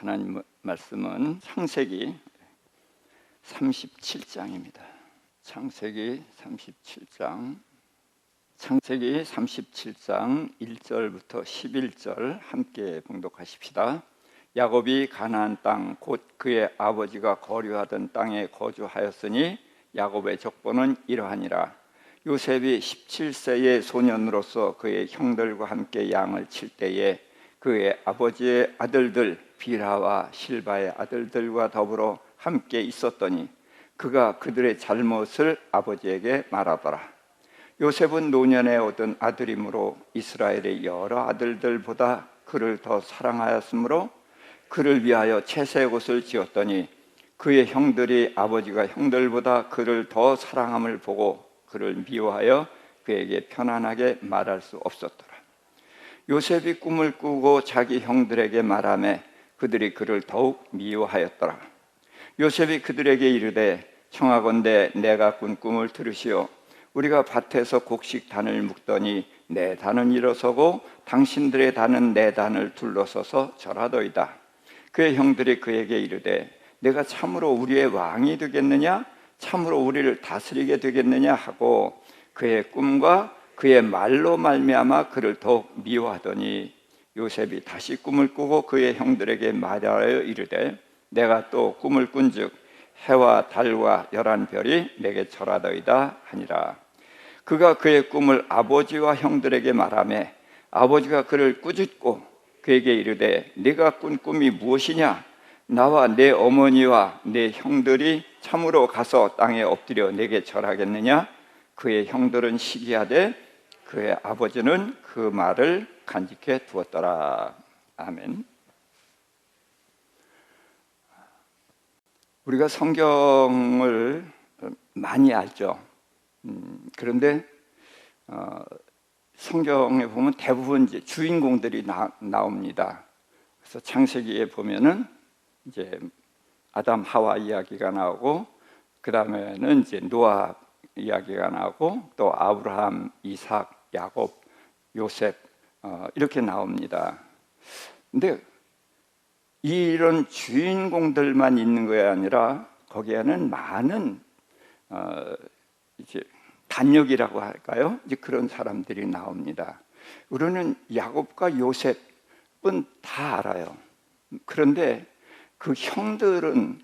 하나님 말씀은 창세기 37장입니다. 창세기 37장 1절부터 11절 함께 봉독하십시다. 야곱이 가나안 땅 곧 그의 아버지가 거류하던 땅에 거주하였으니 야곱의 족보는 이러하니라. 요셉이 17세의 소년으로서 그의 형들과 함께 양을 칠 때에 그의 아버지의 아들들 비라와 실바의 아들들과 더불어 함께 있었더니 그가 그들의 잘못을 아버지에게 말하더라. 요셉은 노년에 얻은 아들이므로 이스라엘의 여러 아들들보다 그를 더 사랑하였으므로 그를 위하여 채색 옷을 지었더니 그의 형들이 아버지가 형들보다 그를 더 사랑함을 보고 그를 미워하여 그에게 편안하게 말할 수 없었더라. 요셉이 꿈을 꾸고 자기 형들에게 말하매 그들이 그를 더욱 미워하였더라. 요셉이 그들에게 이르되 청하건대 내가 꾼 꿈을 들으시오. 우리가 밭에서 곡식 단을 묶더니 내 단은 일어서고 당신들의 단은 내 단을 둘러서서 절하더이다. 그의 형들이 그에게 이르되 내가 참으로 우리의 왕이 되겠느냐? 참으로 우리를 다스리게 되겠느냐? 하고 그의 꿈과 그의 말로 말미암아 그를 더욱 미워하더니 요셉이 다시 꿈을 꾸고 그의 형들에게 말하여 이르되 내가 또 꿈을 꾼즉 해와 달과 11별이 내게 절하더이다 하니라. 그가 그의 꿈을 아버지와 형들에게 말하매 아버지가 그를 꾸짖고 그에게 이르되 네가 꾼 꿈이 무엇이냐? 나와 내 어머니와 내 형들이 참으로 가서 땅에 엎드려 내게 절하겠느냐? 그의 형들은 시기하되 그의 아버지는 그 말을 간직해 두었더라. 아멘. 우리가 성경을 많이 알죠. 그런데 성경에 보면 대부분 이제 주인공들이 나옵니다. 그래서 창세기에 보면은 이제 아담 하와 이야기가 나오고 그 다음에는 이제 노아 이야기가 나오고 또 아브라함, 이삭, 야곱, 요셉 이렇게 나옵니다. 근데 이런 주인공들만 있는 게 아니라 거기에는 많은 이제 단역이라고 할까요? 이제 그런 사람들이 나옵니다. 우리는 야곱과 요셉은 다 알아요. 그런데 그 형들은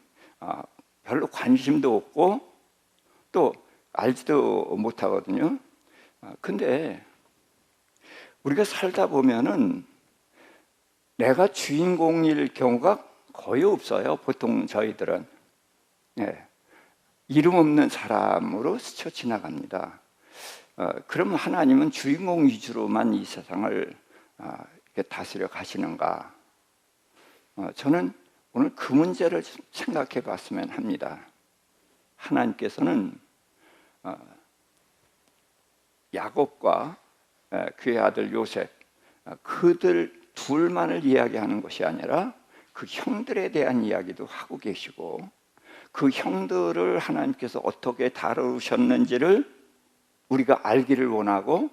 별로 관심도 없고 또 알지도 못하거든요. 근데 우리가 살다 보면은 내가 주인공일 경우가 거의 없어요. 보통 저희들은 이름 없는 사람으로 스쳐 지나갑니다. 그러면 하나님은 주인공 위주로만 이 세상을 다스려 가시는가? 저는 오늘 그 문제를 생각해 봤으면 합니다. 하나님께서는 야곱과 그의 아들 요셉 그들 둘만을 이야기하는 것이 아니라 그 형들에 대한 이야기도 하고 계시고 그 형들을 하나님께서 어떻게 다루셨는지를 우리가 알기를 원하고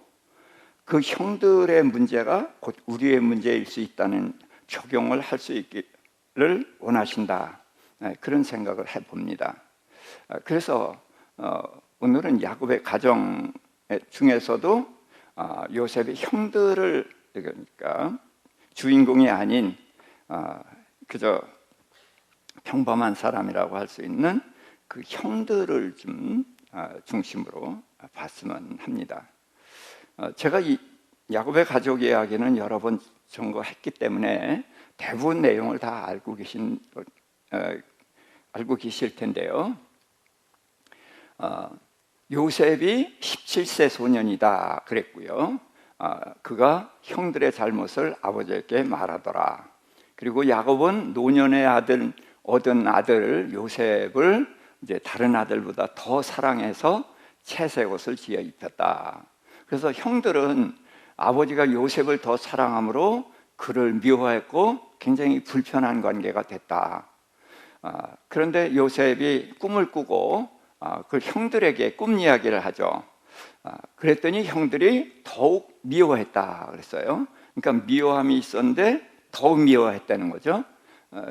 그 형들의 문제가 곧 우리의 문제일 수 있다는 적용을 할 수 있기를 원하신다. 그런 생각을 해봅니다. 그래서 오늘은 야곱의 가정 중에서도 요셉의 형들을 그러니까 주인공이 아닌 그저 평범한 사람이라고 할 수 있는 그 형들을 좀 중심으로 봤으면 합니다. 제가 이 야곱의 가족 이야기는 여러 번 전거했기 때문에 대부분 내용을 다 알고 계실 텐데요. 요셉이 17세 소년이다 그랬고요. 그가 형들의 잘못을 아버지에게 말하더라. 그리고 야곱은 노년의 얻은 아들 요셉을 이제 다른 아들보다 더 사랑해서 채색 옷을 지어 입혔다. 그래서 형들은 아버지가 요셉을 더 사랑함으로 그를 미워했고 굉장히 불편한 관계가 됐다. 그런데 요셉이 꿈을 꾸고 그 형들에게 꿈 이야기를 하죠. 그랬더니 형들이 더욱 미워했다 그랬어요. 그러니까 미워함이 있었는데 더욱 미워했다는 거죠.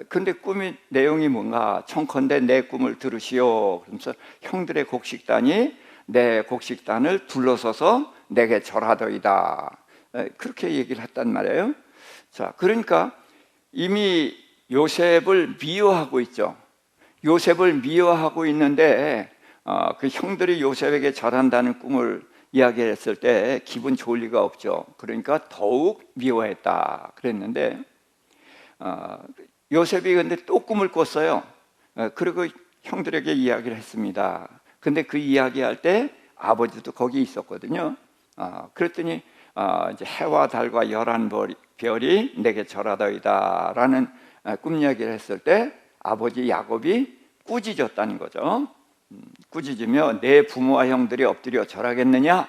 근데 꿈의 내용이 뭔가? 청컨대 내 꿈을 들으시오. 그러면서 형들의 곡식단이 내 곡식단을 둘러서서 내게 절하더이다. 그렇게 얘기를 했단 말이에요. 자, 그러니까 이미 요셉을 미워하고 있죠. 요셉을 미워하고 있는데 그 형들이 요셉에게 절한다는 꿈을 이야기했을 때 기분 좋을 리가 없죠. 그러니까 더욱 미워했다 그랬는데 요셉이 근데 또 꿈을 꿨어요. 그리고 형들에게 이야기를 했습니다. 근데 그 이야기할 때 아버지도 거기 있었거든요. 그랬더니 이제 해와 달과 11별이 내게 절하더이다 라는 꿈 이야기를 했을 때 아버지 야곱이 꾸짖었다는 거죠. 꾸짖으며 내 부모와 형들이 엎드려 절하겠느냐?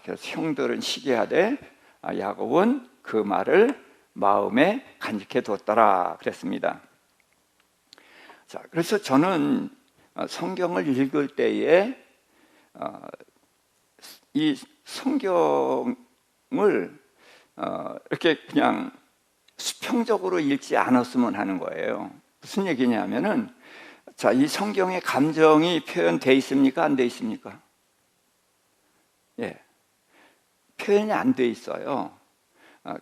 그래서 형들은 시기하되 야곱은 그 말을 마음에 간직해 뒀더라 그랬습니다. 자, 그래서 저는 성경을 읽을 때에 이 성경을 이렇게 그냥 수평적으로 읽지 않았으면 하는 거예요. 무슨 얘기냐면은, 자, 이 성경에 감정이 표현되어 있습니까? 안 되어 있습니까? 예, 표현이 안 되어 있어요.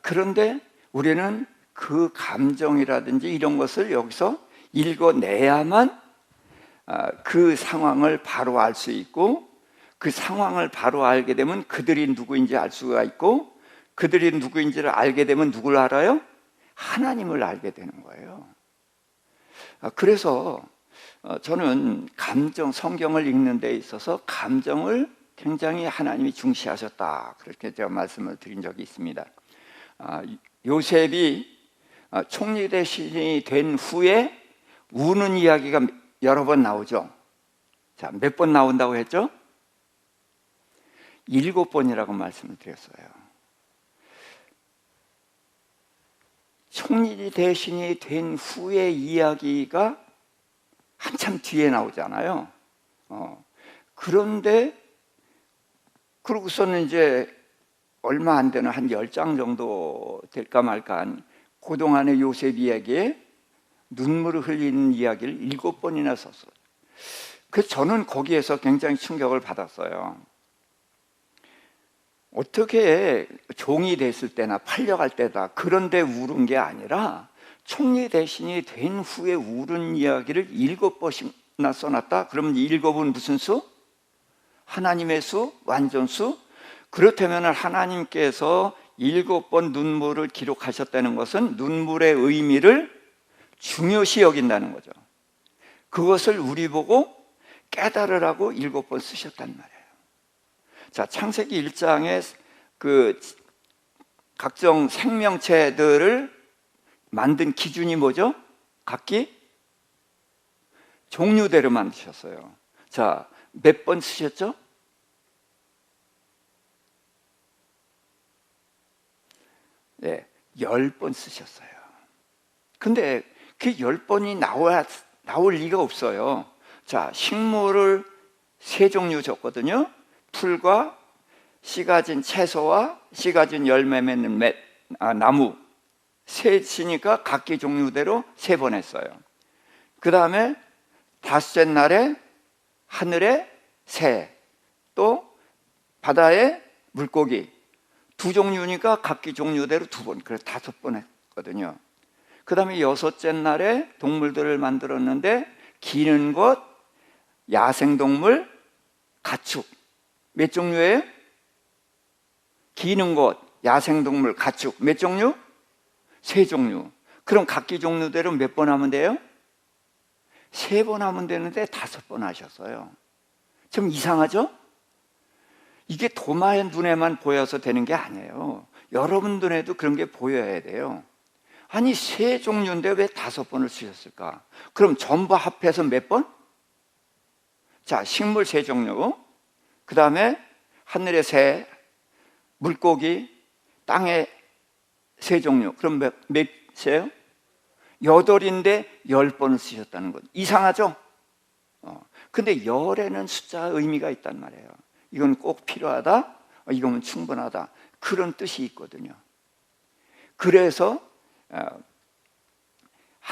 그런데 우리는 그 감정이라든지 이런 것을 여기서 읽어내야만 그 상황을 바로 알 수 있고, 그 상황을 바로 알게 되면 그들이 누구인지 알 수가 있고, 그들이 누구인지를 알게 되면 누구를 알아요? 하나님을 알게 되는 거예요. 그래서 저는 성경을 읽는 데 있어서 감정을 굉장히 하나님이 중시하셨다, 그렇게 제가 말씀을 드린 적이 있습니다. 요셉이 총리 대신이 된 후에 우는 이야기가 여러 번 나오죠. 자, 몇 번 나온다고 했죠? 7번이라고 말씀을 드렸어요. 총리 대신이 된 후의 이야기가 한참 뒤에 나오잖아요. 그런데 그러고서는 이제 얼마 안 되는 한 10장 정도 될까 말까 한 그동안의 요셉 이야기에 눈물을 흘리는 이야기를 7번이나 썼어요. 그래서 저는 거기에서 굉장히 충격을 받았어요. 어떻게 종이 됐을 때나 팔려갈 때다 그런데 울은 게 아니라 총리 대신이 된 후에 울은 이야기를 7번이나 써놨다? 그러면 7은 무슨 수? 하나님의 수? 완전수? 그렇다면 하나님께서 7번 눈물을 기록하셨다는 것은 눈물의 의미를 중요시 여긴다는 거죠. 그것을 우리 보고 깨달으라고 7번 쓰셨단 말이에요. 자, 창세기 1장에 그 각종 생명체들을 만든 기준이 뭐죠? 각기 종류대로 만드셨어요. 자, 몇 번 쓰셨죠? 네, 10번 쓰셨어요. 근데 그 10번이 나올 리가 없어요. 자, 식물을 3종류 줬거든요. 풀과 씨 가진 채소와 씨 가진 열매 맺는 나무 셋이니까 각기 종류대로 3번 했어요. 그 다음에 5째 날에 하늘의 새, 또 바다의 물고기 2종류니까 각기 종류대로 2번, 그래서 5번 했거든요. 그 다음에 6째 날에 동물들을 만들었는데 기는 것, 야생동물, 가축 몇 종류예요? 기는 것, 야생동물, 가축 몇 종류? 3종류. 그럼 각기 종류대로 몇 번 하면 돼요? 3번 하면 되는데 5번 하셨어요. 좀 이상하죠? 이게 도마의 눈에만 보여서 되는 게 아니에요. 여러분 눈에도 그런 게 보여야 돼요. 아니 3종류인데 왜 5번을 쓰셨을까? 그럼 전부 합해서 몇 번? 자, 식물 3종류, 그 다음에 하늘의 새, 물고기, 땅의 3종류. 그럼 몇이에요? 8인데 10번을 쓰셨다는 것. 이상하죠? 근데 열에는 숫자 의미가 있단 말이에요. 이건 꼭 필요하다, 이거면 충분하다, 그런 뜻이 있거든요. 그래서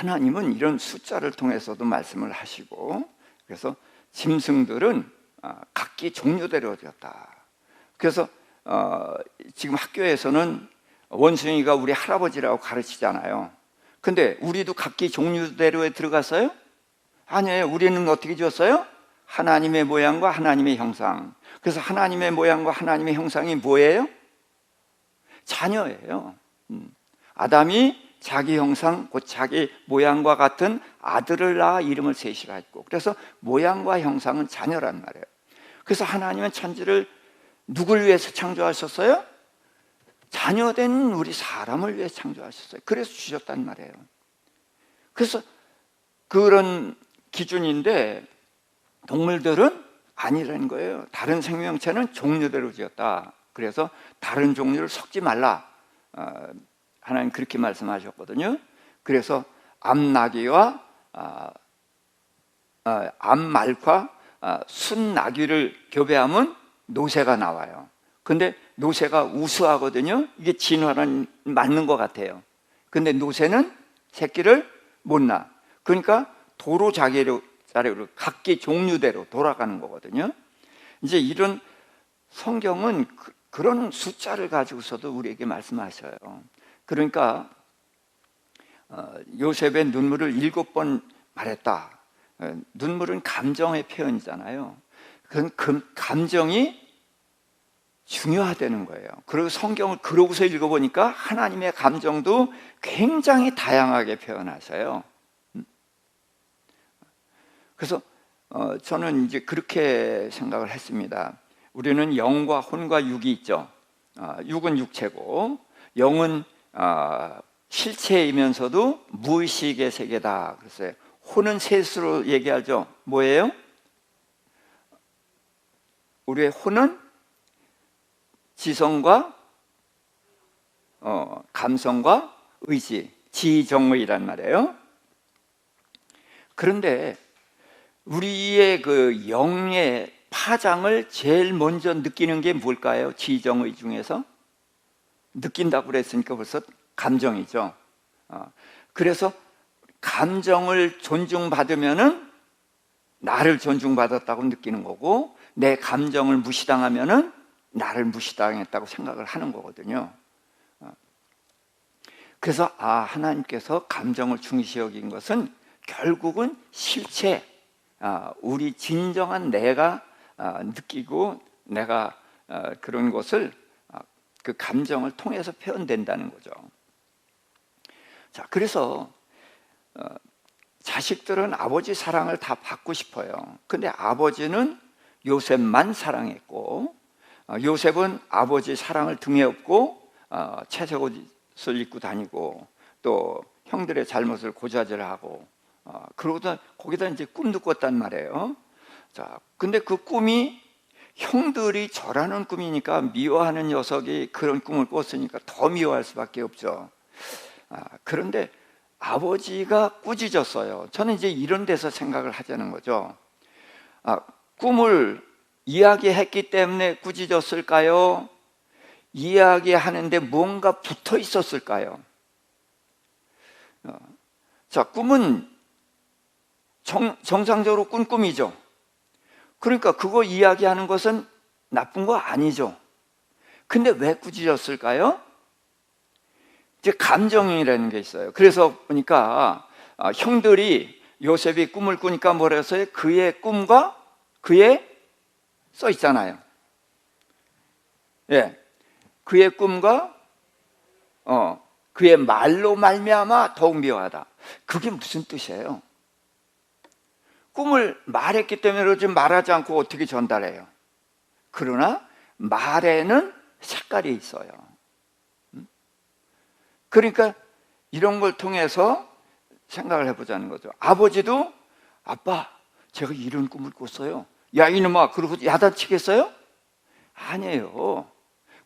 하나님은 이런 숫자를 통해서도 말씀을 하시고, 그래서 짐승들은 각기 종류대로 되었다. 그래서 지금 학교에서는 원숭이가 우리 할아버지라고 가르치잖아요. 근데 우리도 각기 종류대로에 들어갔어요? 아니에요. 우리는 어떻게 지었어요? 하나님의 모양과 하나님의 형상. 그래서 하나님의 모양과 하나님의 형상이 뭐예요? 자녀예요. 아담이 자기 형상, 곧 자기 모양과 같은 아들을 낳아 이름을 셋이라 했고, 그래서 모양과 형상은 자녀란 말이에요. 그래서 하나님은 천지를 누굴 위해서 창조하셨어요? 자녀된 우리 사람을 위해 창조하셨어요. 그래서 주셨단 말이에요. 그래서 그런 기준인데 동물들은 아니라는 거예요. 다른 생명체는 종류대로 지었다. 그래서 다른 종류를 섞지 말라. 하나님 그렇게 말씀하셨거든요. 그래서 암나귀와 암말과 순나귀를 교배하면 노새가 나와요. 근데 노새가 우수하거든요. 이게 진화는 맞는 것 같아요. 근데 노새는 새끼를 못 낳아. 그러니까 도로 자기로 각기 종류대로 돌아가는 거거든요. 이제 이런 성경은 그런 숫자를 가지고서도 우리에게 말씀하셔요. 그러니까 요셉의 눈물을 7번 말했다. 눈물은 감정의 표현이잖아요. 그 감정이 중요하다는 거예요. 그리고 성경을 그러고서 읽어보니까 하나님의 감정도 굉장히 다양하게 표현하셔요. 그래서 저는 이제 그렇게 생각을 했습니다. 우리는 영과 혼과 육이 있죠. 육은 육체고 영은 실체이면서도 무의식의 세계다. 그래서 혼은 셋으로 얘기하죠. 뭐예요? 우리의 혼은 지성과 감성과 의지, 지정의란 말이에요. 그런데 우리의 그 영의 파장을 제일 먼저 느끼는 게 뭘까요? 지정의 중에서 느낀다고 그랬으니까 벌써 감정이죠. 그래서 감정을 존중받으면은 나를 존중받았다고 느끼는 거고, 내 감정을 무시당하면은 나를 무시당했다고 생각을 하는 거거든요. 그래서 하나님께서 감정을 중시 여긴 것은 결국은 실체, 우리 진정한 내가 느끼고 내가 그런 것을 그 감정을 통해서 표현된다는 거죠. 자, 그래서 자식들은 아버지 사랑을 다 받고 싶어요. 근데 아버지는 요셉만 사랑했고, 요셉은 아버지 사랑을 등에 업고 채색옷을 입고 다니고, 또 형들의 잘못을 고자질하고, 그러고도 거기다 이제 꿈도 꿨단 말이에요. 자, 근데 그 꿈이 형들이 저라는 꿈이니까 미워하는 녀석이 그런 꿈을 꿨으니까 더 미워할 수밖에 없죠. 그런데 아버지가 꾸짖었어요. 저는 이제 이런 데서 생각을 하자는 거죠. 꿈을 이야기했기 때문에 꾸짖었을까요? 이야기하는데 뭔가 붙어 있었을까요? 자, 꿈은 정상적으로 꾼 꿈이죠. 그러니까 그거 이야기하는 것은 나쁜 거 아니죠. 근데 왜 꾸짖었을까요? 이제 감정이라는 게 있어요. 그래서 보니까 형들이 요셉이 꿈을 꾸니까 뭐라 했어요? 그의 꿈과 그의 써 있잖아요. 예, 그의 꿈과 그의 말로 말미암아 더욱 미워하다. 그게 무슨 뜻이에요? 꿈을 말했기 때문에 그러지 말하지 않고 어떻게 전달해요? 그러나 말에는 색깔이 있어요. 그러니까 이런 걸 통해서 생각을 해보자는 거죠. 아버지도 아빠, 제가 이런 꿈을 꿨어요. 야 이놈아, 그러고 야단치겠어요? 아니에요.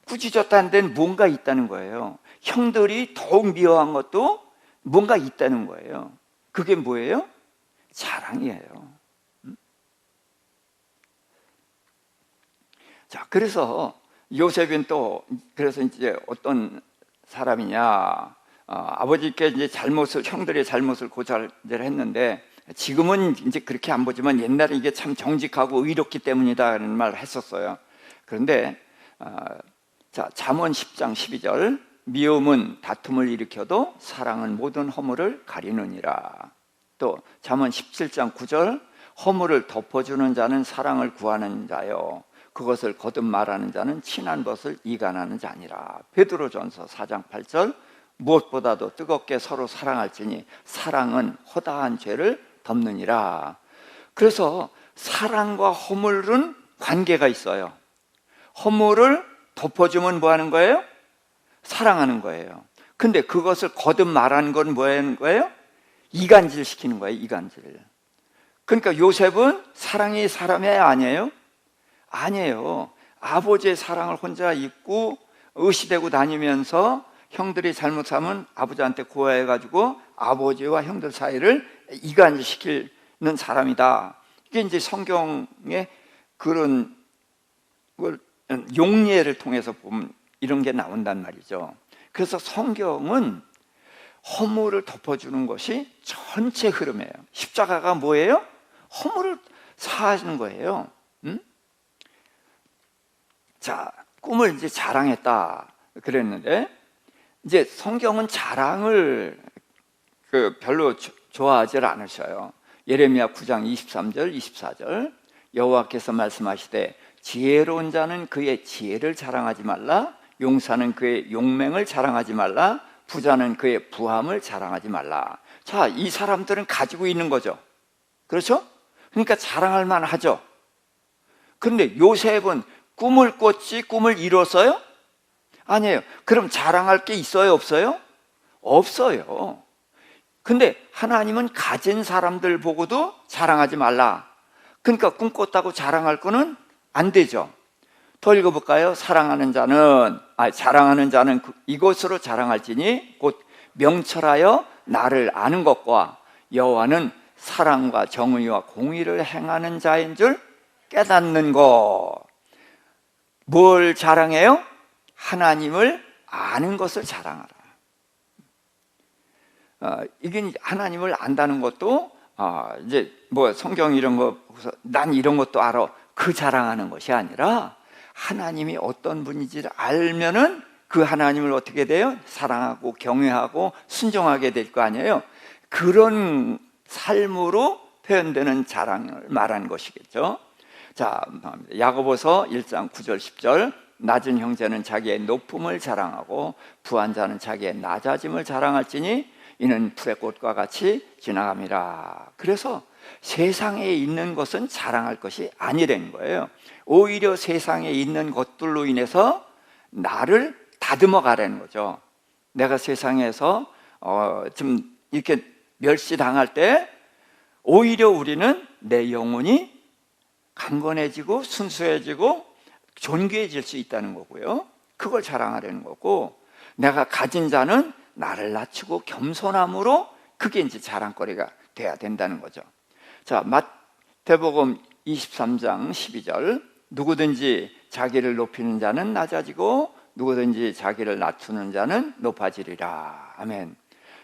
꾸짖었다는 데는 뭔가 있다는 거예요. 형들이 더욱 미워한 것도 뭔가 있다는 거예요. 그게 뭐예요? 사랑이에요. 자, 그래서 요셉은 또 그래서 이제 어떤 사람이냐? 아버지께 이제 형들의 잘못을 고찰을 했는데, 지금은 이제 그렇게 안 보지만 옛날에 이게 참 정직하고 의롭기 때문이다라는 말을 했었어요. 그런데 자, 잠언 10장 12절, 미움은 다툼을 일으켜도 사랑은 모든 허물을 가리느니라. 또 잠언 17장 9절, 허물을 덮어주는 자는 사랑을 구하는 자요, 그것을 거듭 말하는 자는 친한 것을 이간하는 자니라. 베드로전서 4장 8절, 무엇보다도 뜨겁게 서로 사랑할지니 사랑은 허다한 죄를 덮느니라. 그래서 사랑과 허물은 관계가 있어요. 허물을 덮어주면 뭐 하는 거예요? 사랑하는 거예요. 근데 그것을 거듭 말하는 건 뭐 하는 거예요? 이간질 시키는 거예요. 이간질. 그러니까 요셉은 사랑이 사람이 아니에요? 아니에요. 아버지의 사랑을 혼자 잊고 의시되고 다니면서 형들이 잘못하면 아버지한테 고해가지고 아버지와 형들 사이를 이간시키는 사람이다. 이게 이제 성경의 그런 걸 용례를 통해서 보면 이런 게 나온단 말이죠. 그래서 성경은 허물을 덮어주는 것이 전체 흐름이에요. 십자가가 뭐예요? 허물을 사하는 거예요. 자, 꿈을 이제 자랑했다 그랬는데, 이제 성경은 자랑을 별로 좋아하지 않으셔요. 예레미야 9장 23절 24절, 여호와께서 말씀하시되 지혜로운 자는 그의 지혜를 자랑하지 말라, 용사는 그의 용맹을 자랑하지 말라, 부자는 그의 부함을 자랑하지 말라. 자, 이 사람들은 가지고 있는 거죠. 그렇죠? 그러니까 자랑할 만하죠. 그런데 요셉은 꿈을 꿨지 꿈을 이뤘어요? 아니에요. 그럼 자랑할 게 있어요, 없어요? 없어요. 근데 하나님은 가진 사람들 보고도 자랑하지 말라. 그러니까 꿈 꿨다고 자랑할 거는 안 되죠. 더 읽어볼까요? 자랑하는 자는 이것으로 자랑할지니 곧 명철하여 나를 아는 것과 여호와는 사랑과 정의와 공의를 행하는 자인 줄 깨닫는 것. 뭘 자랑해요? 하나님을 아는 것을 자랑하라. 이게 하나님을 안다는 것도 이제 뭐 성경 이런 거 보고서 난 이런 것도 알아, 그 자랑하는 것이 아니라 하나님이 어떤 분인지를 알면은 그 하나님을 어떻게 돼요? 사랑하고 경외하고 순종하게 될 거 아니에요. 그런 삶으로 표현되는 자랑을 말하는 것이겠죠. 자, 야고보서 1장 9절 10절, 낮은 형제는 자기의 높음을 자랑하고 부한 자는 자기의 낮아짐을 자랑할지니 이는 풀의 꽃과 같이 지나감이라. 그래서 세상에 있는 것은 자랑할 것이 아니라는 거예요. 오히려 세상에 있는 것들로 인해서 나를 다듬어 가라는 거죠. 내가 세상에서 좀 이렇게 멸시당할 때 오히려 우리는 내 영혼이 강건해지고 순수해지고 존귀해질 수 있다는 거고요. 그걸 자랑하려는 거고, 내가 가진 자는 나를 낮추고 겸손함으로 그게 이제 자랑거리가 돼야 된다는 거죠. 자, 마태복음 23장 12절, 누구든지 자기를 높이는 자는 낮아지고 누구든지 자기를 낮추는 자는 높아지리라. 아멘.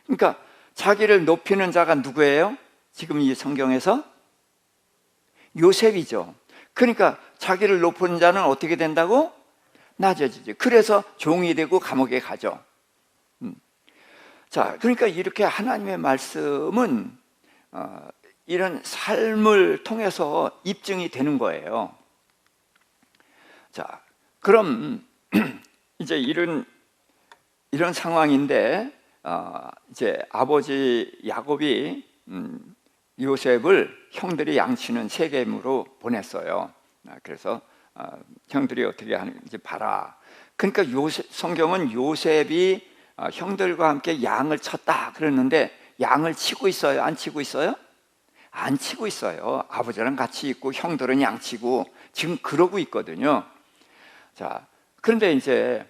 그러니까 자기를 높이는 자가 누구예요? 지금 이 성경에서 요셉이죠. 그러니까 자기를 높이는 자는 어떻게 된다고? 낮아지죠. 그래서 종이 되고 감옥에 가죠. 자, 그러니까 이렇게 하나님의 말씀은 이런 삶을 통해서 입증이 되는 거예요. 자, 그럼 이제 이런 상황인데 이제 아버지 야곱이 요셉을 형들이 양치는 세겜으로 보냈어요. 그래서 형들이 어떻게 하는지 봐라. 그러니까 성경은 요셉이 형들과 함께 양을 쳤다 그랬는데, 양을 치고 있어요? 안 치고 있어요? 안 치고 있어요. 아버지랑 같이 있고 형들은 양치고 지금 그러고 있거든요. 자, 그런데 이제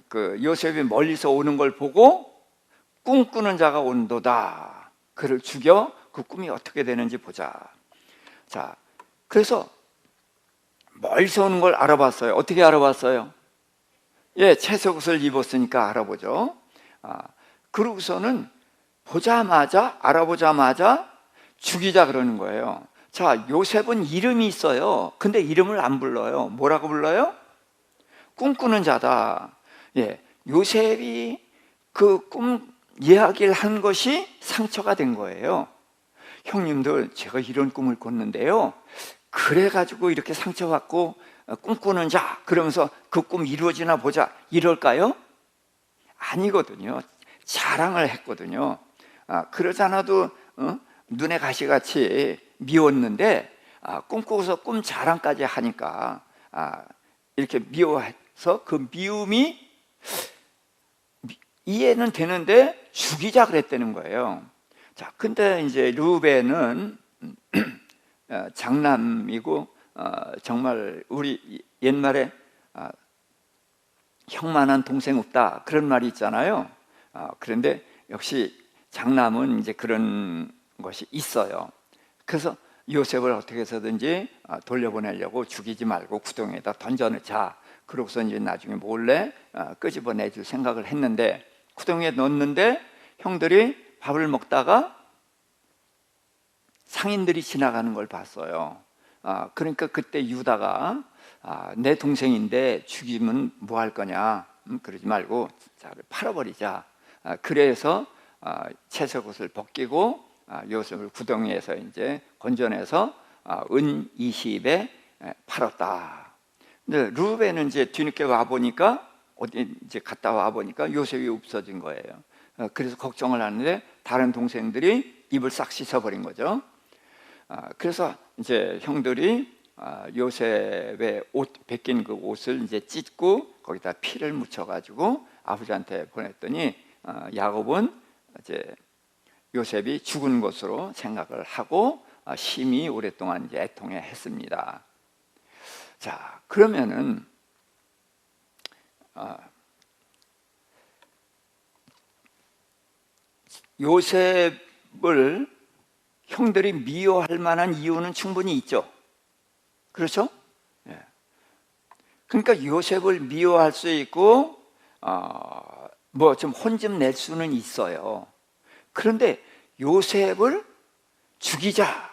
그 요셉이 멀리서 오는 걸 보고 꿈꾸는 자가 온도다. 그를 죽여 그 꿈이 어떻게 되는지 보자. 자, 그래서 멀리서 오는 걸 알아봤어요. 어떻게 알아봤어요? 예, 채색옷을 입었으니까 알아보죠. 그러고서는 알아보자마자 죽이자 그러는 거예요. 자, 요셉은 이름이 있어요. 근데 이름을 안 불러요. 뭐라고 불러요? 꿈꾸는 자다. 예, 요셉이 그 꿈 이야기를 한 것이 상처가 된 거예요. 형님들, 제가 이런 꿈을 꿨는데요, 그래가지고 이렇게 상처받고 꿈꾸는 자, 그러면서 그 꿈 이루어지나 보자, 이럴까요? 아니거든요. 자랑을 했거든요. 그러지 않아도 눈에 가시같이 미웠는데, 꿈꾸고서 꿈 자랑까지 하니까 이렇게 미워해서 그 미움이 이해는 되는데 죽이자 그랬다는 거예요. 자, 근데 이제 르우벤은 장남이고 정말 우리 옛말에 형만한 동생 없다 그런 말이 있잖아요. 그런데 역시 장남은 이제 그런 것이 있어요. 그래서 요셉을 어떻게 해서든지 돌려보내려고 죽이지 말고 구덩이에다 던져넣자. 그러고서 이제 나중에 몰래 끄집어내줄 생각을 했는데, 구덩이에 넣었는데 형들이 밥을 먹다가 상인들이 지나가는 걸 봤어요. 그러니까 그때 유다가 내 동생인데 죽이면 뭐 할 거냐, 그러지 말고 팔아버리자. 그래서 채색옷을 벗기고 요셉을 구덩이에서 이제 건져내서 은 20에 팔았다. 근데 르우벤은 이제 뒤늦게 와 보니까, 어디 이제 갔다 와 보니까 요셉이 없어진 거예요. 그래서 걱정을 하는데 다른 동생들이 입을 싹 씻어버린 거죠. 그래서 이제 형들이 요셉의 옷, 벗긴 그 옷을 이제 찢고 거기다 피를 묻혀가지고 아버지한테 보냈더니 야곱은 이제 요셉이 죽은 것으로 생각을 하고 심히 오랫동안 이제 애통해 했습니다. 자, 그러면은 요셉을 형들이 미워할 만한 이유는 충분히 있죠. 그렇죠? 예. 그러니까 요셉을 미워할 수 있고 뭐 좀 혼 좀 낼 수는 있어요. 그런데 요셉을 죽이자,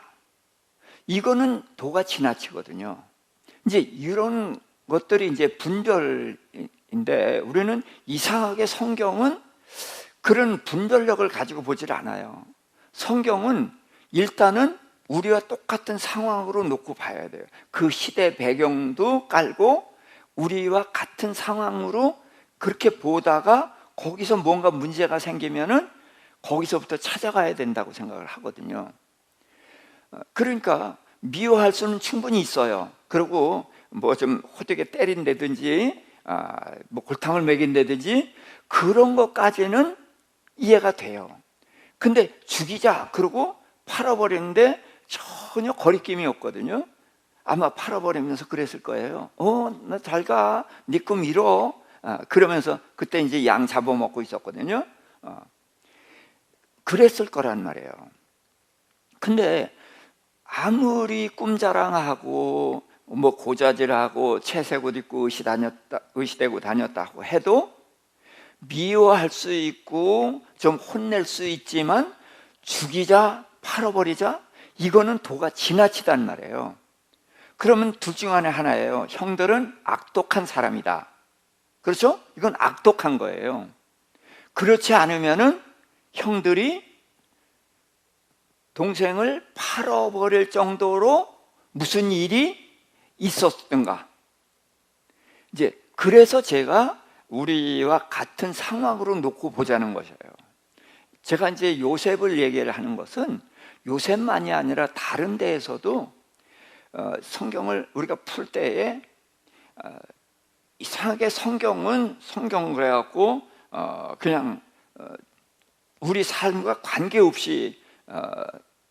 이거는 도가 지나치거든요. 이제 이런 것들이 이제 분별인데, 우리는 이상하게 성경은 그런 분별력을 가지고 보질 않아요. 성경은 일단은 우리와 똑같은 상황으로 놓고 봐야 돼요. 그 시대 배경도 깔고 우리와 같은 상황으로 그렇게 보다가 거기서 뭔가 문제가 생기면은 거기서부터 찾아가야 된다고 생각을 하거든요. 그러니까 미워할 수는 충분히 있어요. 그리고 뭐 좀 호되게 때린다든지 뭐 골탕을 먹인다든지 그런 것까지는 이해가 돼요. 근데 죽이자 그러고 팔아버리는데 전혀 거리낌이 없거든요. 아마 팔아버리면서 그랬을 거예요. 나 잘 가, 네 꿈 이뤄. 그러면서 그때 이제 양 잡아먹고 있었거든요. 그랬을 거란 말이에요. 근데 아무리 꿈자랑하고 뭐 고자질하고 채색옷 입고 의시되고 다녔다고 해도 미워할 수 있고 좀 혼낼 수 있지만 죽이자, 팔아버리자, 이거는 도가 지나치단 말이에요. 그러면 둘 중 안에 하나예요. 형들은 악독한 사람이다. 그렇죠? 이건 악독한 거예요. 그렇지 않으면은 형들이 동생을 팔아버릴 정도로 무슨 일이 있었던가. 이제 그래서 제가 우리와 같은 상황으로 놓고 보자는 것이에요. 제가 이제 요셉을 얘기를 하는 것은 요셉만이 아니라 다른 데에서도 성경을 우리가 풀 때에 이상하게 성경은 성경 그래갖고 그냥 우리 삶과 관계없이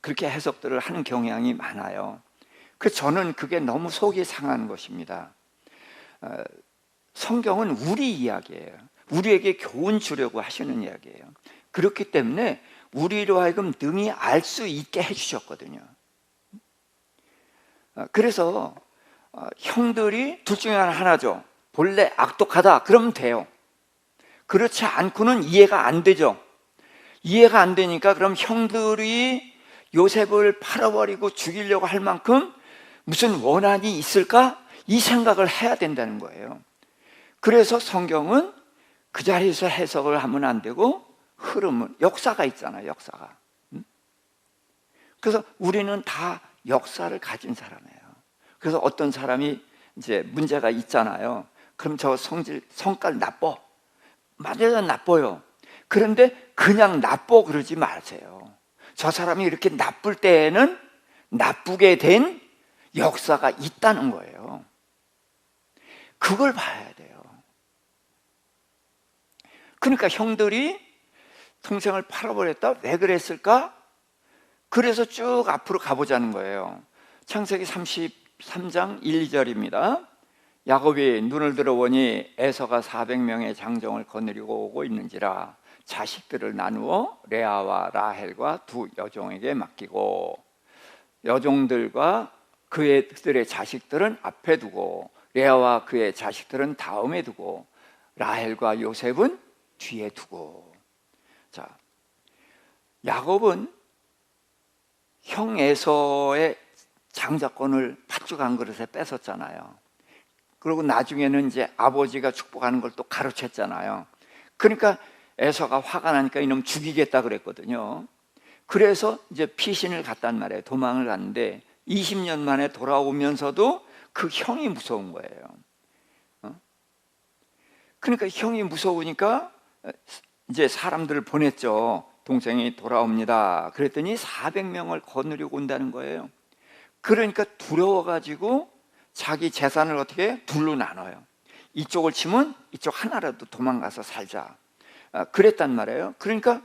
그렇게 해석들을 하는 경향이 많아요. 그래서 저는 그게 너무 속이 상한 것입니다. 성경은 우리 이야기예요. 우리에게 교훈 주려고 하시는 이야기예요. 그렇기 때문에 우리로 하여금 능히 알 수 있게 해주셨거든요. 그래서 형들이 둘 중에 하나죠. 본래 악독하다 그러면 돼요. 그렇지 않고는 이해가 안 되죠. 이해가 안 되니까 그럼 형들이 요셉을 팔아버리고 죽이려고 할 만큼 무슨 원한이 있을까? 이 생각을 해야 된다는 거예요. 그래서 성경은 그 자리에서 해석을 하면 안 되고 흐름은, 역사가 있잖아요, 역사가. 그래서 우리는 다 역사를 가진 사람이에요. 그래서 어떤 사람이 이제 문제가 있잖아요. 그럼 저 성깔 나빠. 맞아요, 나빠요. 그런데 그냥 나빠 그러지 마세요. 저 사람이 이렇게 나쁠 때에는 나쁘게 된 역사가 있다는 거예요. 그걸 봐야 돼요. 그러니까 형들이 동생을 팔아버렸다? 왜 그랬을까? 그래서 쭉 앞으로 가보자는 거예요. 창세기 33장 1, 2절입니다. 야곱이 눈을 들어보니 에서가 400명의 장정을 거느리고 오고 있는지라 자식들을 나누어 레아와 라헬과 두 여종에게 맡기고 여종들과 그들의 자식들은 앞에 두고 레아와 그의 자식들은 다음에 두고 라헬과 요셉은 뒤에 두고. 자, 야곱은 형 에서의 장자권을 팥죽 한 그릇에 뺏었잖아요. 그리고 나중에는 이제 아버지가 축복하는 걸 또 가르쳤잖아요. 그러니까 에서가 화가 나니까 이놈 죽이겠다 그랬거든요. 그래서 이제 피신을 갔단 말이에요. 도망을 갔는데 20년 만에 돌아오면서도 그 형이 무서운 거예요. 그러니까 형이 무서우니까 이제 사람들을 보냈죠. 동생이 돌아옵니다. 그랬더니 400명을 거느리고 온다는 거예요. 그러니까 두려워가지고 자기 재산을 어떻게 둘로 나눠요. 이쪽을 치면 이쪽 하나라도 도망가서 살자. 그랬단 말이에요. 그러니까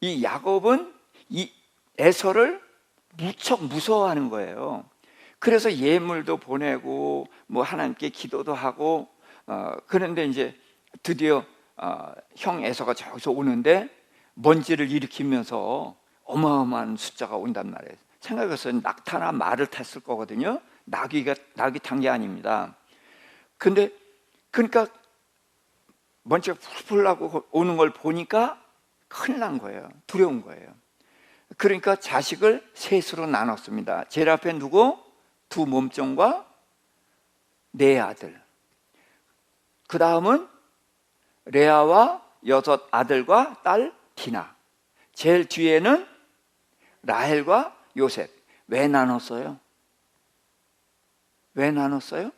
이 야곱은 이 에서를 무척 무서워하는 거예요. 그래서 예물도 보내고 뭐 하나님께 기도도 하고 그런데 이제 드디어 형 에서가 저기서 오는데 먼지를 일으키면서 어마어마한 숫자가 온단 말이에요. 생각해보세요. 낙타나 말을 탔을 거거든요. 낙이 탄 게 아닙니다. 근데 그러니까 먼지가 풀풀 나고 오는 걸 보니까 큰일 난 거예요. 두려운 거예요. 그러니까 자식을 셋으로 나눴습니다. 제일 앞에 누구? 두 몸종과 네 아들. 그 다음은 레아와 6 아들과 딸 디나. 제일 뒤에는 라헬과 요셉. 왜 나눴어요? 왜 나눴어요?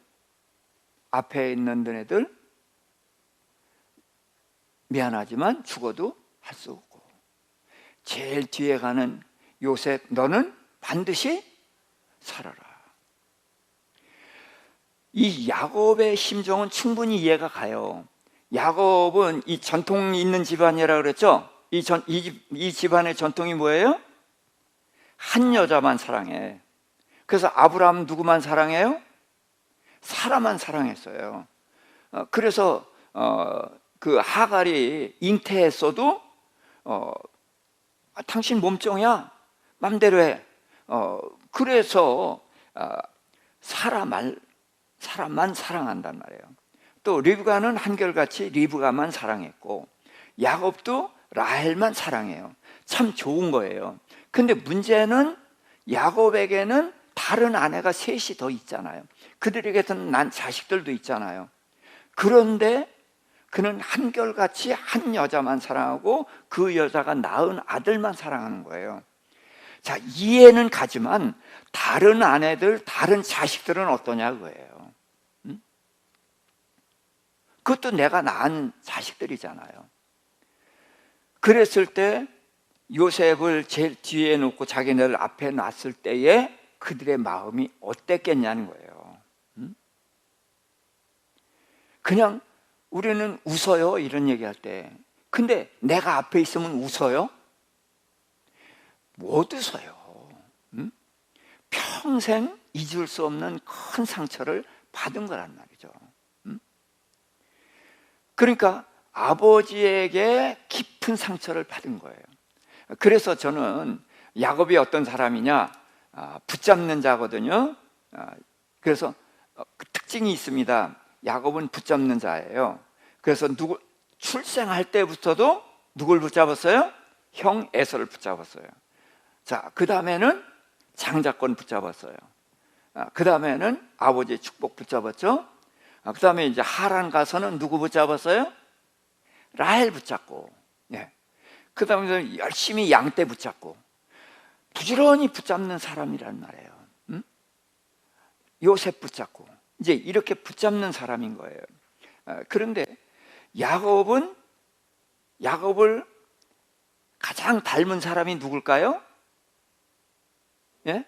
앞에 있는 애들 미안하지만 죽어도 할 수 없고, 제일 뒤에 가는 요셉, 너는 반드시 살아라. 이 야곱의 심정은 충분히 이해가 가요. 야곱은 이 전통이 있는 집안이라 그랬죠. 이 집안의 전통이 뭐예요? 한 여자만 사랑해. 그래서 아브라함 누구만 사랑해요? 사라만 사랑했어요. 그래서 그 하갈이 잉태했어도 당신 몸종이야, 맘대로 해. 그래서 사라만 사랑한단 말이에요. 또 리브가는 한결같이 리브가만 사랑했고, 야곱도 라헬만 사랑해요. 참 좋은 거예요. 근데 문제는 야곱에게는 다른 아내가 셋이 더 있잖아요. 그들에게는 난 자식들도 있잖아요. 그런데 그는 한결같이 한 여자만 사랑하고 그 여자가 낳은 아들만 사랑하는 거예요. 자, 이해는 가지만 다른 아내들, 다른 자식들은 어떠냐 그거예요. 그것도 내가 낳은 자식들이잖아요. 그랬을 때 요셉을 제일 뒤에 놓고 자기네를 앞에 놨을 때에 그들의 마음이 어땠겠냐는 거예요. 그냥 우리는 웃어요, 이런 얘기할 때. 근데 내가 앞에 있으면 웃어요? 못 웃어요. 평생 잊을 수 없는 큰 상처를 받은 거란 말이죠. 그러니까 아버지에게 깊은 상처를 받은 거예요. 그래서 저는 야곱이 어떤 사람이냐, 붙잡는 자거든요. 그래서 그 특징이 있습니다. 야곱은 붙잡는 자예요. 그래서 출생할 때부터도 누굴 붙잡았어요? 형 에서를 붙잡았어요. 자, 그 다음에는 장자권 붙잡았어요. 그 다음에는 아버지의 축복 붙잡았죠. 그 다음에 이제 하란 가서는 누구 붙잡았어요? 라헬 붙잡고, 예. 그 다음에 열심히 양떼 붙잡고, 부지런히 붙잡는 사람이란 말이에요. 요셉 붙잡고, 이제 이렇게 붙잡는 사람인 거예요. 그런데 야곱을 가장 닮은 사람이 누굴까요? 예?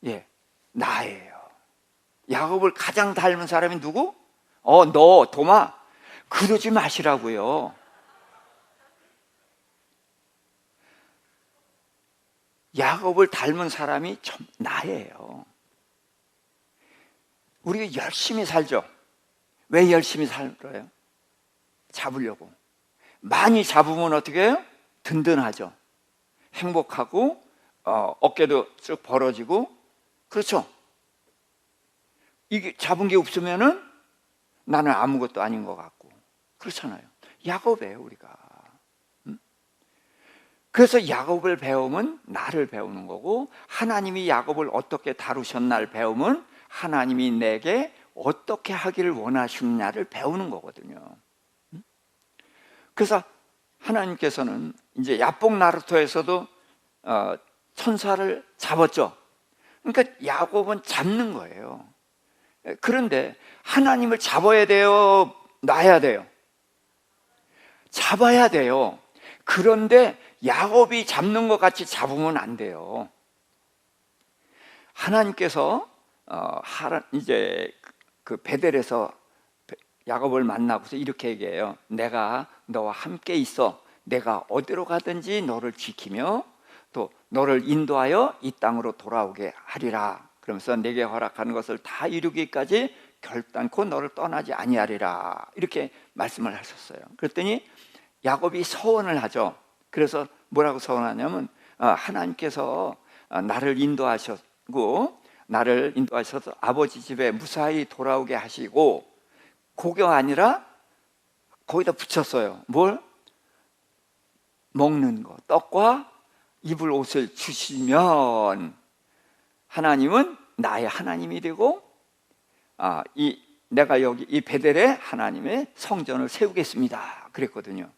예, 나예요. 야곱을 가장 닮은 사람이 누구? 너 도마 그러지 마시라고요. 야곱을 닮은 사람이 나예요. 우리가 열심히 살죠. 왜 열심히 살아요? 잡으려고. 많이 잡으면 어떻게 해요? 든든하죠. 행복하고 어깨도 쭉 벌어지고, 그렇죠? 이게 잡은 게 없으면은 나는 아무것도 아닌 것 같고, 그렇잖아요. 야곱이에요, 우리가. 그래서 야곱을 배우면 나를 배우는 거고, 하나님이 야곱을 어떻게 다루셨나를 배우면 하나님이 내게 어떻게 하기를 원하시느냐를 배우는 거거든요. 그래서 하나님께서는 이제 야복 나루토에서도 천사를 잡았죠. 그러니까 야곱은 잡는 거예요. 그런데 하나님을 잡아야 돼요? 놔야 돼요? 잡아야 돼요. 그런데 야곱이 잡는 것 같이 잡으면 안 돼요. 하나님께서 이제 그 베델에서 야곱을 만나고서 이렇게 얘기해요. 내가 너와 함께 있어. 내가 어디로 가든지 너를 지키며 또 너를 인도하여 이 땅으로 돌아오게 하리라. 그러면서 내게 허락하는 것을 다 이루기까지 결단코 너를 떠나지 아니하리라. 이렇게 말씀을 하셨어요. 그랬더니 야곱이 서원을 하죠. 그래서 뭐라고 서원하냐면 하나님께서 나를 인도하셨고 나를 인도하셔서 아버지 집에 무사히 돌아오게 하시고, 그게 아니라 거기다 붙였어요. 뭘? 먹는 거, 떡과 입을 옷을 주시면 하나님은 나의 하나님이 되고 내가 여기 이 베델에 하나님의 성전을 세우겠습니다 그랬거든요.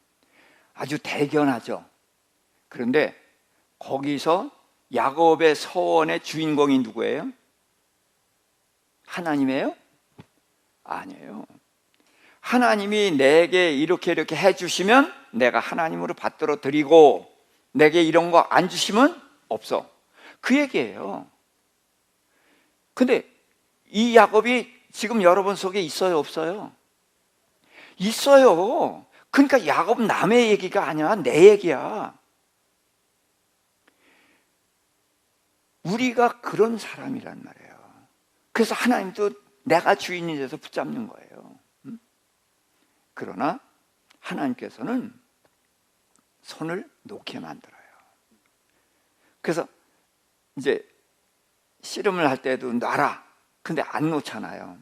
아주 대견하죠. 그런데 거기서 야곱의 서원의 주인공이 누구예요? 하나님이에요? 아니에요. 하나님이 내게 이렇게 해주시면 내가 하나님으로 받들어 드리고, 내게 이런 거 안 주시면 없어. 그 얘기예요. 근데 이 야곱이 지금 여러분 속에 있어요, 없어요? 있어요. 그러니까 야곱 남의 얘기가 아니야, 내 얘기야. 우리가 그런 사람이란 말이에요. 그래서 하나님도 내가 주인이 돼서 붙잡는 거예요. 그러나 하나님께서는 손을 놓게 만들어요. 그래서 이제 씨름을 할 때도 놔라. 근데 안 놓잖아요.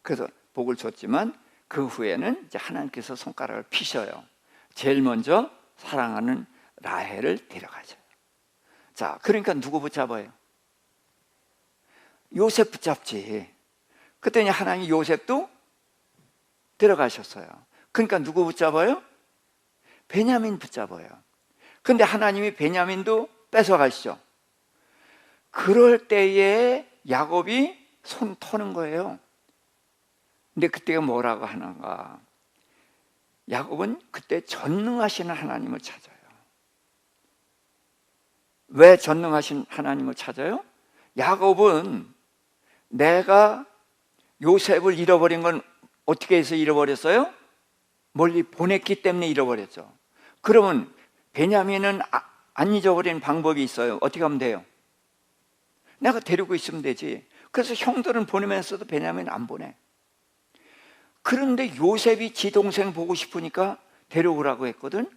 그래서 복을 줬지만 그 후에는 이제 하나님께서 손가락을 피셔요. 제일 먼저 사랑하는 라헬을 데려가죠. 자, 그러니까 누구 붙잡아요? 요셉 붙잡지. 그랬더니 하나님이 요셉도 데려가셨어요. 그러니까 누구 붙잡아요? 베냐민 붙잡아요. 근데 하나님이 베냐민도 뺏어가시죠. 그럴 때에 야곱이 손 터는 거예요. 근데 그때가 뭐라고 하는가? 야곱은 그때 전능하시는 하나님을 찾아요. 왜 전능하신 하나님을 찾아요? 야곱은 내가 요셉을 잃어버린 건 어떻게 해서 잃어버렸어요? 멀리 보냈기 때문에 잃어버렸죠. 그러면 베냐민은 안 잊어버리는 방법이 있어요. 어떻게 하면 돼요? 내가 데리고 있으면 되지. 그래서 형들은 보내면서도 베냐민 안 보내. 그런데 요셉이 지 동생 보고 싶으니까 데려오라고 했거든.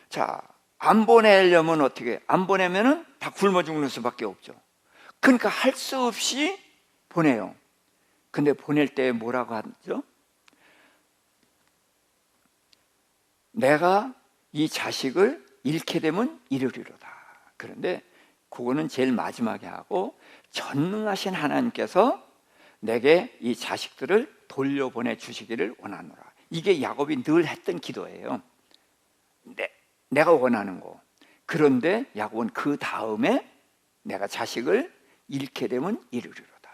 자, 안 보내려면 어떻게? 안 보내면은 다 굶어 죽는 수밖에 없죠. 그러니까 할 수 없이 보내요. 근데 보낼 때 뭐라고 하죠? 내가 이 자식을 잃게 되면 이르리로다. 그런데 그거는 제일 마지막에 하고, 전능하신 하나님께서 내게 이 자식들을 돌려보내 주시기를 원하노라. 이게 야곱이 늘 했던 기도예요. 내가 원하는 거. 그런데 야곱은 그 다음에 내가 자식을 잃게 되면 이르리로다.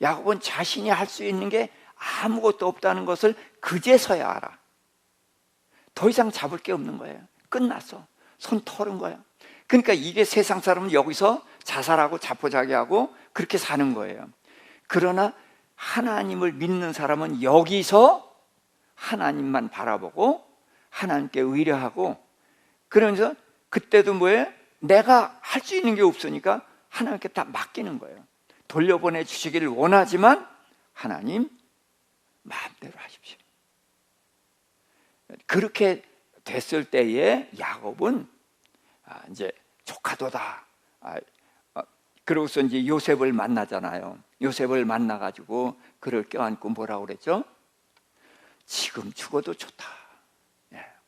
야곱은 자신이 할 수 있는 게 아무것도 없다는 것을 그제서야 알아. 더 이상 잡을 게 없는 거예요. 끝났어. 손 털은 거야. 그러니까 이게 세상 사람은 여기서 자살하고 자포자기하고 그렇게 사는 거예요. 그러나 하나님을 믿는 사람은 여기서 하나님만 바라보고 하나님께 의뢰하고, 그러면서 그때도 뭐예요? 내가 할 수 있는 게 없으니까 하나님께 다 맡기는 거예요. 돌려보내 주시기를 원하지만 하나님 마음대로 하십시오. 그렇게 됐을 때에 야곱은 이제 조카도다. 그러고서 이제 요셉을 만나잖아요. 요셉을 만나가지고 그를 껴안고 뭐라고 그랬죠? 지금 죽어도 좋다.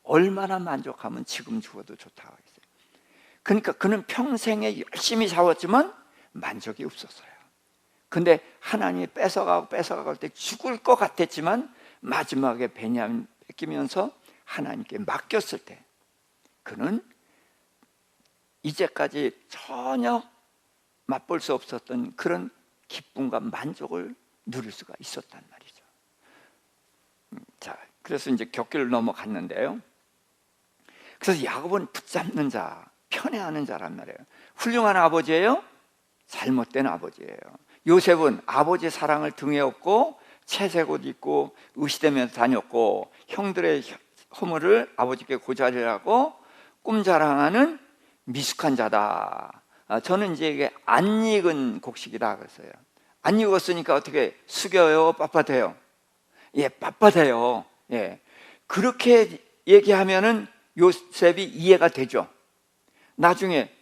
얼마나 만족하면 지금 죽어도 좋다 하겠어요. 그러니까 그는 평생에 열심히 싸웠지만 만족이 없었어요. 근데 하나님이 뺏어가고 할 때 죽을 것 같았지만 마지막에 베냐민 뺏기면서 하나님께 맡겼을 때 그는 이제까지 전혀 맛볼 수 없었던 그런 기쁨과 만족을 누릴 수가 있었단 말이죠. 자, 그래서 이제 격기를 넘어갔는데요. 그래서 야곱은 붙잡는 자, 편애하는 자란 말이에요. 훌륭한 아버지예요? 잘못된 아버지예요. 요셉은 아버지 사랑을 등에 업고 채색 옷 입고 의시되면서 다녔고, 형들의 허물을 아버지께 고자리라고 꿈 자랑하는 미숙한 자다. 저는 이제 이게 안 익은 곡식이다 그랬어요. 안 익었으니까 어떻게 숙여요? 빳빳해요? 예, 빳빳해요. 예, 그렇게 얘기하면은 요셉이 이해가 되죠. 나중에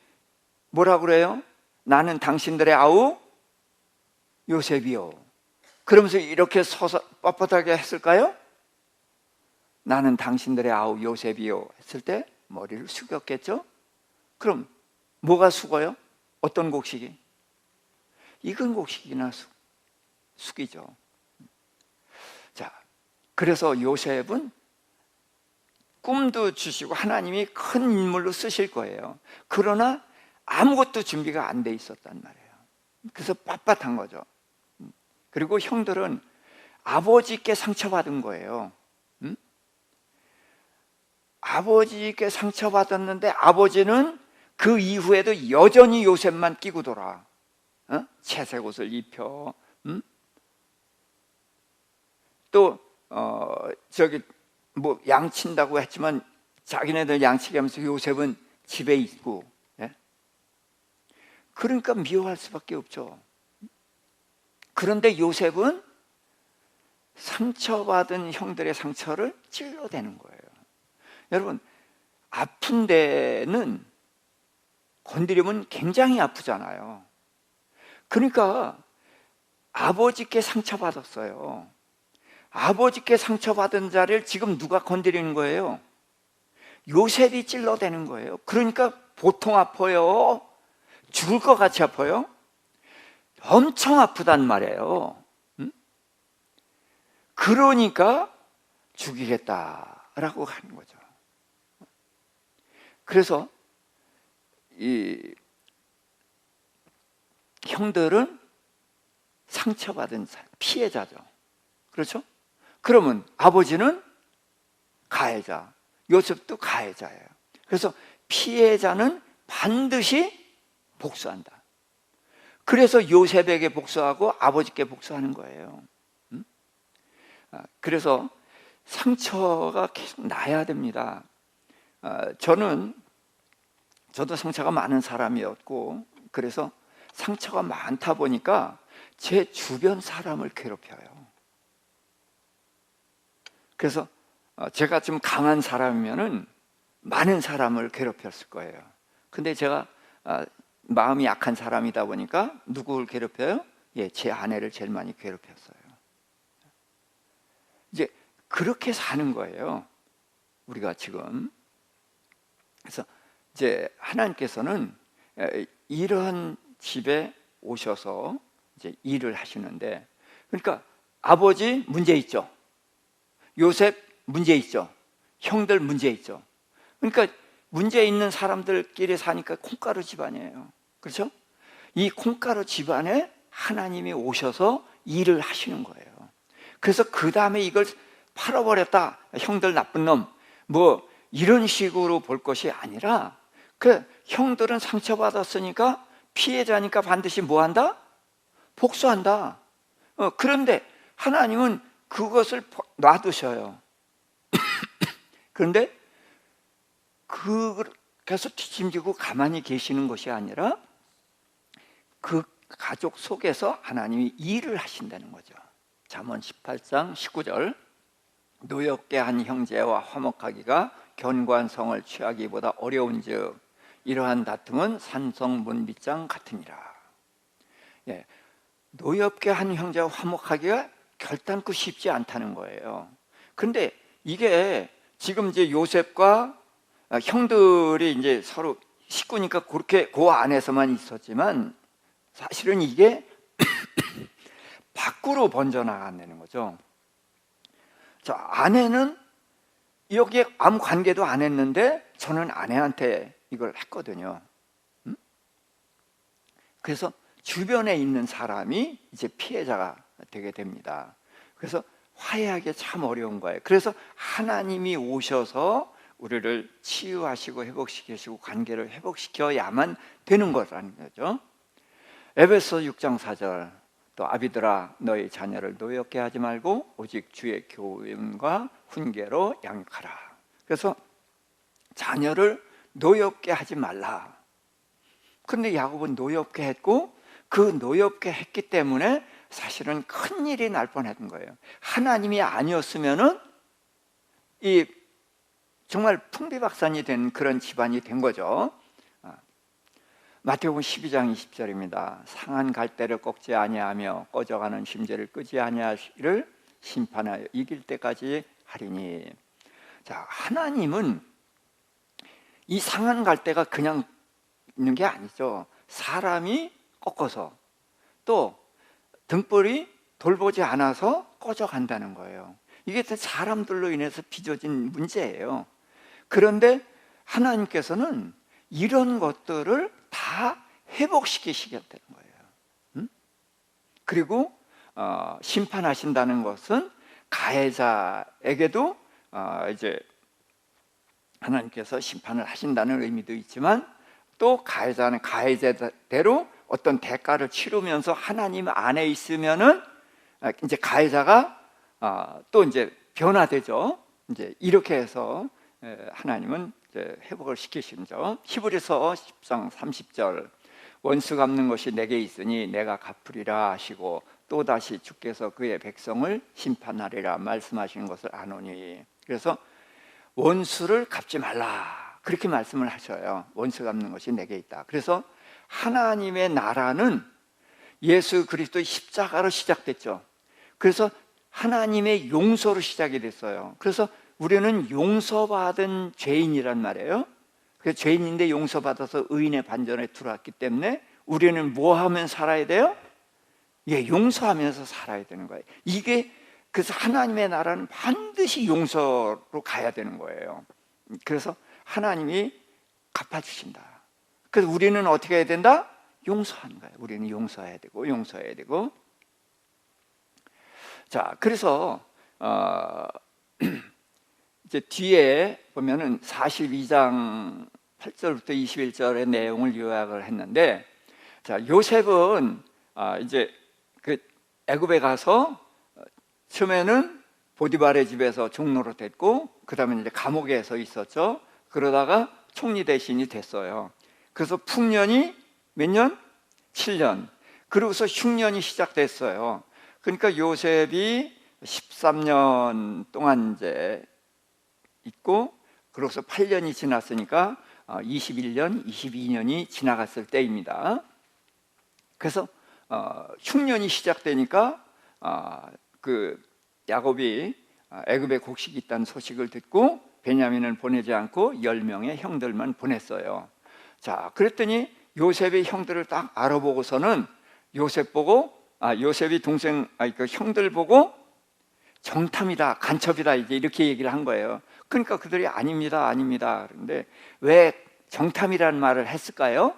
뭐라 그래요? 나는 당신들의 아우 요셉이요. 그러면서 이렇게 서서 뻣뻣하게 했을까요? 나는 당신들의 아우 요셉이요 했을 때 머리를 숙였겠죠? 그럼 뭐가 숙어요? 어떤 곡식이? 익은 곡식이나 숙이죠. 자, 그래서 요셉은 꿈도 주시고 하나님이 큰 인물로 쓰실 거예요. 그러나 아무것도 준비가 안 돼 있었단 말이에요. 그래서 빳빳한 거죠. 그리고 형들은 아버지께 상처받은 거예요. 아버지께 상처받았는데 아버지는 그 이후에도 여전히 요셉만 끼고 돌아. 채색 옷을 입혀. 또 저기 뭐 양친다고 했지만 자기네들 양치게 하면서 요셉은 집에 있고. 그러니까 미워할 수밖에 없죠. 그런데 요셉은 상처받은 형들의 상처를 찔러대는 거예요. 여러분, 아픈 데는 건드리면 굉장히 아프잖아요. 그러니까 아버지께 상처받았어요. 아버지께 상처받은 자를 지금 누가 건드리는 거예요? 요셉이 찔러대는 거예요. 그러니까 보통 아파요? 죽을 것 같이 아파요? 엄청 아프단 말이에요. 그러니까 죽이겠다라고 하는 거죠. 그래서 이 형들은 상처받은 피해자죠. 그렇죠? 그러면 아버지는 가해자, 요셉도 가해자예요. 그래서 피해자는 반드시 복수한다. 그래서 요셉에게 복수하고 아버지께 복수하는 거예요. 그래서 상처가 계속 나야 됩니다. 저도 상처가 많은 사람이었고, 그래서 상처가 많다 보니까 제 주변 사람을 괴롭혀요. 그래서 제가 좀 강한 사람이면은 많은 사람을 괴롭혔을 거예요. 근데 제가 마음이 약한 사람이다 보니까 누구를 괴롭혀요? 예, 제 아내를 제일 많이 괴롭혔어요. 이제 그렇게 사는 거예요. 우리가 지금. 그래서 이제 하나님께서는 이런 집에 오셔서 이제 일을 하시는데, 그러니까 아버지 문제 있죠, 요셉 문제 있죠, 형들 문제 있죠. 그러니까 문제 있는 사람들끼리 사니까 콩가루 집안이에요. 그렇죠? 이 콩가루 집안에 하나님이 오셔서 일을 하시는 거예요. 그래서 그 다음에 이걸 팔아버렸다, 형들 나쁜 놈, 뭐 이런 식으로 볼 것이 아니라, 그 형들은 상처받았으니까 피해자니까 반드시 뭐 한다? 복수한다. 그런데 하나님은 그것을 놔두셔요. 그런데 그래서 뒤짐지고 가만히 계시는 것이 아니라 그 가족 속에서 하나님이 일을 하신다는 거죠. 잠언 18장 19절, 노엽게 한 형제와 화목하기가 견고한 성을 취하기보다 어려운즉 이러한 다툼은 산성 문빗장 같으니라. 예, 노엽게 한 형제와 화목하기가 결단코 쉽지 않다는 거예요. 그런데 이게 지금 이제 요셉과 형들이 이제 서로 식구니까 그렇게 그 안에서만 있었지만, 사실은 이게 밖으로 번져나간다는 거죠. 자, 아내는 여기에 아무 관계도 안 했는데 저는 아내한테 이걸 했거든요. 그래서 주변에 있는 사람이 이제 피해자가 되게 됩니다. 그래서 화해하기 참 어려운 거예요. 그래서 하나님이 오셔서 우리를 치유하시고 회복시키시고 관계를 회복시켜야만 되는 거라는 거죠. 에베소 6장 4절, 또 아비들아 너희 자녀를 노엽게 하지 말고 오직 주의 교훈과 훈계로 양육하라. 그래서 자녀를 노엽게 하지 말라. 그런데 야곱은 노엽게 했고, 그 노엽게 했기 때문에 사실은 큰 일이 날 뻔했던 거예요. 하나님이 아니었으면은 이 정말 풍비박산이 된 그런 집안이 된 거죠. 마태복음 12장 20절입니다. 상한 갈대를 꺾지 아니하며 꺼져가는 심지를 끄지 아니하시를 심판하여 이길 때까지 하리니. 자, 하나님은 이 상한 갈대가 그냥 있는 게 아니죠. 사람이 꺾어서 또 등불이 돌보지 않아서 꺼져간다는 거예요. 이게 다 사람들로 인해서 빚어진 문제예요. 그런데 하나님께서는 이런 것들을 다 회복시키시겠다는 거예요. 그리고 심판하신다는 것은 가해자에게도 이제 하나님께서 심판을 하신다는 의미도 있지만, 또 가해자는 가해자대로 어떤 대가를 치르면서 하나님 안에 있으면은 이제 가해자가 또 이제 변화되죠. 이제 이렇게 해서 하나님은 이제 회복을 시키시죠. 히브리서 10장 30절, 원수 갚는 것이 내게 있으니 내가 갚으리라 하시고 또다시 주께서 그의 백성을 심판하리라 말씀하시는 것을 아노니. 그래서 원수를 갚지 말라, 그렇게 말씀을 하셔요. 원수 갚는 것이 내게 있다. 그래서 하나님의 나라는 예수 그리스도의 십자가로 시작됐죠. 그래서 하나님의 용서로 시작이 됐어요. 그래서 우리는 용서받은 죄인이란 말이에요. 그래서 죄인인데 용서받아서 의인의 반전에 들어왔기 때문에 우리는 뭐 하면 살아야 돼요? 예, 용서하면서 살아야 되는 거예요. 이게, 그래서 하나님의 나라는 반드시 용서로 가야 되는 거예요. 그래서 하나님이 갚아주신다. 그래서 우리는 어떻게 해야 된다? 용서하는 거예요. 우리는 용서해야 되고. 자, 그래서 이제 뒤에 보면은 42장 8절부터 21절의 내용을 요약을 했는데, 자, 요셉은 이제 그 애굽에 가서 처음에는 보디발의 집에서 종로로 됐고, 그 다음에 이제 감옥에서 있었죠. 그러다가 총리 대신이 됐어요. 그래서 풍년이 몇 년? 7년. 그러고서 흉년이 시작됐어요. 그러니까 요셉이 13년 동안 이제 있고, 그러고서 8년이 지났으니까 21년, 22년이 지나갔을 때입니다. 그래서 흉년이 시작되니까 그 야곱이 애굽에 곡식이 있다는 소식을 듣고 베냐민을 보내지 않고 10명의 형들만 보냈어요. 자, 그랬더니 요셉의 형들을 딱 알아보고서는 요셉이 그 형들 보고 정탐이다, 간첩이다, 이제 이렇게 얘기를 한 거예요. 그러니까 그들이 아닙니다, 아닙니다. 그런데 왜 정탐이라는 말을 했을까요?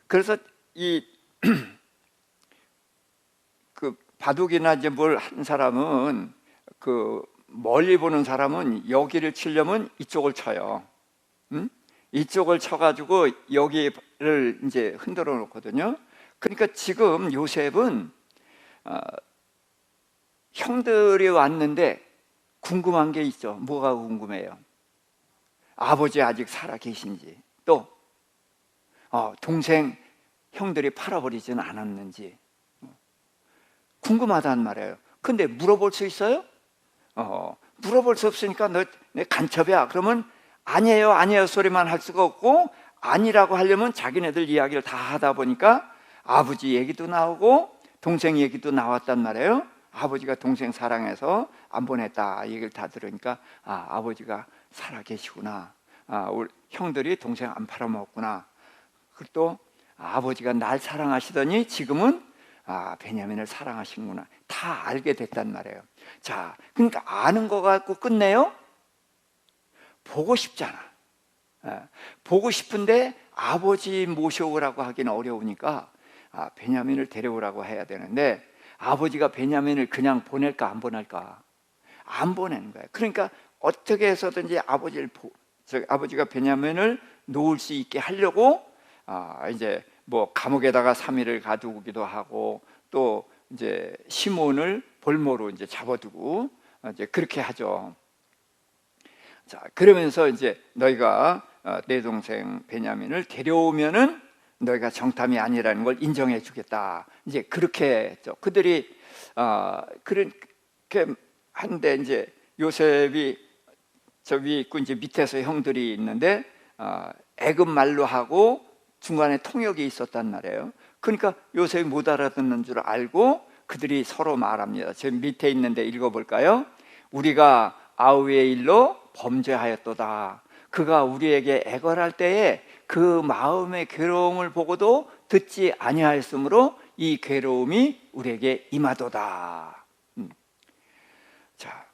그래서 그 바둑이나 이제 뭘 한 사람은 그 멀리 보는 사람은 여기를 치려면 이쪽을 쳐요. 이쪽을 쳐가지고 여기를 이제 흔들어 놓거든요. 그러니까 지금 요셉은 형들이 왔는데 궁금한 게 있죠. 뭐가 궁금해요? 아버지 아직 살아 계신지, 또 동생 형들이 팔아버리지는 않았는지 궁금하단 말이에요. 근데 물어볼 수 있어요? 물어볼 수 없으니까 너 내 간첩이야 그러면 아니에요 아니에요 소리만 할 수가 없고, 아니라고 하려면 자기네들 이야기를 다 하다 보니까 아버지 얘기도 나오고 동생 얘기도 나왔단 말이에요. 아버지가 동생 사랑해서 안 보냈다 얘기를 다 들으니까 아버지가 살아 계시구나, 우리 형들이 동생 안 팔아먹었구나, 그리고 또 아버지가 날 사랑하시더니 지금은 베냐민을 사랑하시는구나, 다 알게 됐단 말이에요. 자, 그러니까 아는 거 갖고 끝내요? 보고 싶잖아. 보고 싶은데 아버지 모셔오라고 하기는 어려우니까 베냐민을 데려오라고 해야 되는데, 아버지가 베냐민을 그냥 보낼까 안 보낼까? 안 보내는 거예요. 그러니까 어떻게 해서든지 아버지가 베냐민을 놓을 수 있게 하려고 이제 뭐 감옥에다가 3일을 가두기도 하고, 또 이제 시몬을 볼모로 이제 잡아두고 이제 그렇게 하죠. 자, 그러면서 이제 너희가 내 동생 베냐민을 데려오면은 너희가 정탐이 아니라는 걸 인정해 주겠다, 이제 그렇게 했죠. 그들이 그렇게 한데, 이제 요셉이 저 위에 있고 이제 밑에서 형들이 있는데 애굽 말로 하고 중간에 통역이 있었단 말이에요. 그러니까 요셉이 못 알아듣는 줄 알고 그들이 서로 말합니다. 저 밑에 있는데 읽어볼까요? 우리가 아우의 일로 범죄하였도다. 그가 우리에게 애걸할 때에 그 마음의 괴로움을 보고도 듣지 아니하였으므로 이 괴로움이 우리에게 임하도다. 자,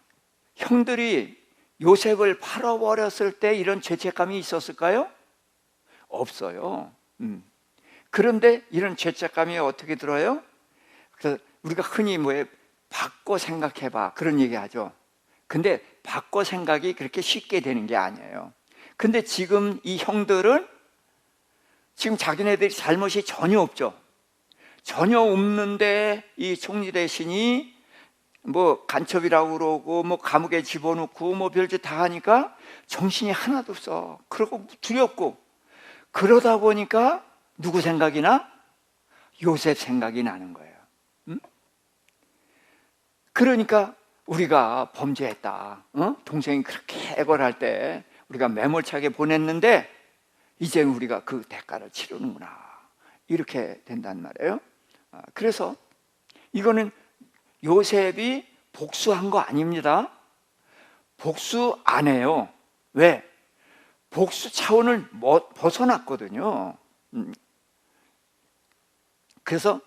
형들이 요셉을 팔아버렸을 때 이런 죄책감이 있었을까요? 없어요. 그런데 이런 죄책감이 어떻게 들어요? 그래서 우리가 흔히 바꿔 생각해봐 그런 얘기하죠. 근데 바꿔 생각이 그렇게 쉽게 되는 게 아니에요. 근데 지금 이 형들은 지금 자기네들이 잘못이 전혀 없죠. 전혀 없는데 이 총리 대신이 뭐 간첩이라고 그러고 뭐 감옥에 집어넣고 뭐 별짓 다 하니까 정신이 하나도 없어. 그러고 두렵고, 그러다 보니까 누구 생각이 나? 요셉 생각이 나는 거예요. 그러니까 우리가 범죄했다, 동생이 그렇게 애걸할 때 우리가 매몰차게 보냈는데 이제 우리가 그 대가를 치르는구나, 이렇게 된단 말이에요. 그래서 이거는 요셉이 복수한 거 아닙니다. 복수 안 해요. 왜? 복수 차원을 벗어났거든요. 그래서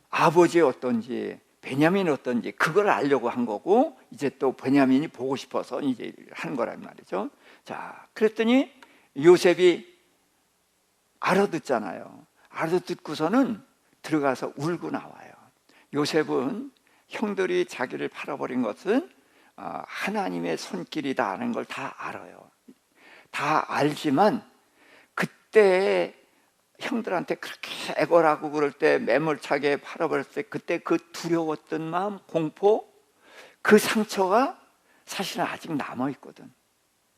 아버지 어떤지, 베냐민이 어떤지 그걸 알려고 한 거고, 이제 또 베냐민이 보고 싶어서 이제 하는 거란 말이죠. 자, 그랬더니 요셉이 알아듣잖아요. 알아듣고서는 들어가서 울고 나와요. 요셉은 형들이 자기를 팔아버린 것은 하나님의 손길이다는 걸 다 알아요. 다 알지만 그때 형들한테 그렇게 애걸하고 그럴 때, 매몰차게 팔아버릴 때 그때 그 두려웠던 마음, 공포, 그 상처가 사실은 아직 남아있거든.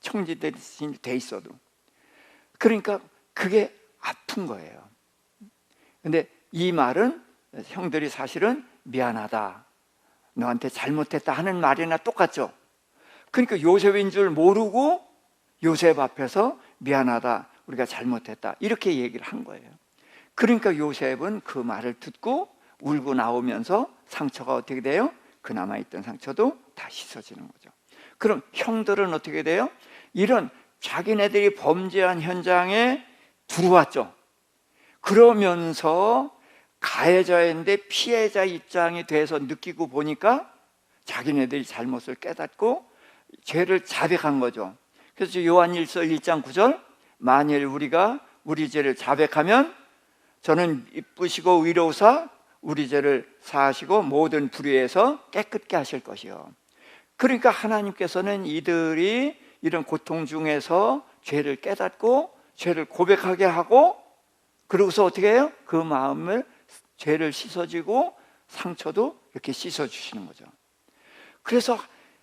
총리 대신이 돼 있어도. 그러니까 그게 아픈 거예요. 근데 이 말은 형들이 사실은 미안하다, 너한테 잘못했다 하는 말이나 똑같죠. 그러니까 요셉인 줄 모르고 요셉 앞에서 미안하다, 우리가 잘못했다, 이렇게 얘기를 한 거예요. 그러니까 요셉은 그 말을 듣고 울고 나오면서 상처가 어떻게 돼요? 그 남아있던 상처도 다 씻어지는 거죠. 그럼 형들은 어떻게 돼요? 이런 자기네들이 범죄한 현장에 들어왔죠. 그러면서 가해자인데 피해자 입장이 돼서 느끼고 보니까 자기네들이 잘못을 깨닫고 죄를 자백한 거죠. 그래서 요한일서 1장 9절, 만일 우리가 우리 죄를 자백하면 저는 이쁘시고 의로우사 우리 죄를 사하시고 모든 불의에서 깨끗게 하실 것이요. 그러니까 하나님께서는 이들이 이런 고통 중에서 죄를 깨닫고 죄를 고백하게 하고, 그러고서 어떻게 해요? 그 마음을, 죄를 씻어주고 상처도 이렇게 씻어주시는 거죠. 그래서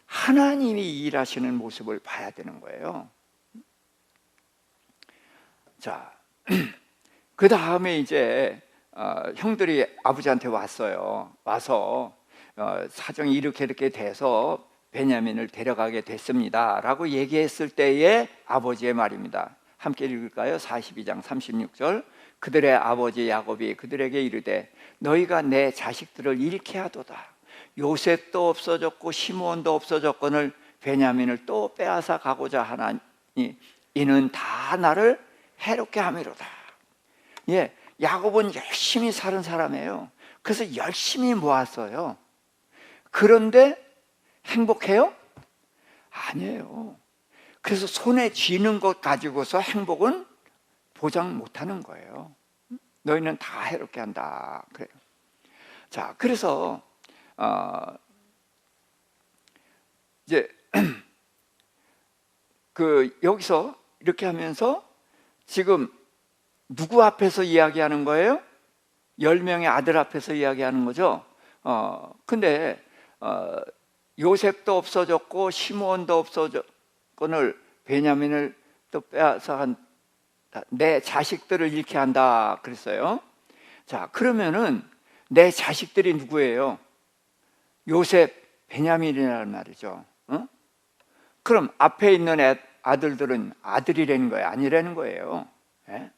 하나님이 일하시는 모습을 봐야 되는 거예요. 자, 그 다음에 이제 형들이 아버지한테 왔어요. 와서 사정이 이렇게 돼서 베냐민을 데려가게 됐습니다 라고 얘기했을 때의 아버지의 말입니다. 함께 읽을까요? 42장 36절. 그들의 아버지 야곱이 그들에게 이르되 너희가 내 자식들을 잃게 하도다. 요셉도 없어졌고 시므온도 없어졌거늘 베냐민을 또 빼앗아 가고자 하나니 이는 다 나를 해롭게 함이로다. 예, 야곱은 열심히 사는 사람이에요. 그래서 열심히 모았어요. 그런데 행복해요? 아니에요. 그래서 손에 쥐는 것 가지고서 행복은 보장 못하는 거예요. 너희는 다 해롭게 한다. 그래요. 자, 그래서 이제 여기서 이렇게 하면서 지금 누구 앞에서 이야기하는 거예요? 10명의 아들 앞에서 이야기하는 거죠. 근데 요셉도 없어졌고 시므온도 없어졌거늘 베냐민을 또 빼앗아 한 내 자식들을 잃게 한다 그랬어요. 자, 그러면은 내 자식들이 누구예요? 요셉, 베냐민이라는 말이죠. 그럼 앞에 있는 아들들은 아들이라는 거예요? 아니라는 거예요? 예?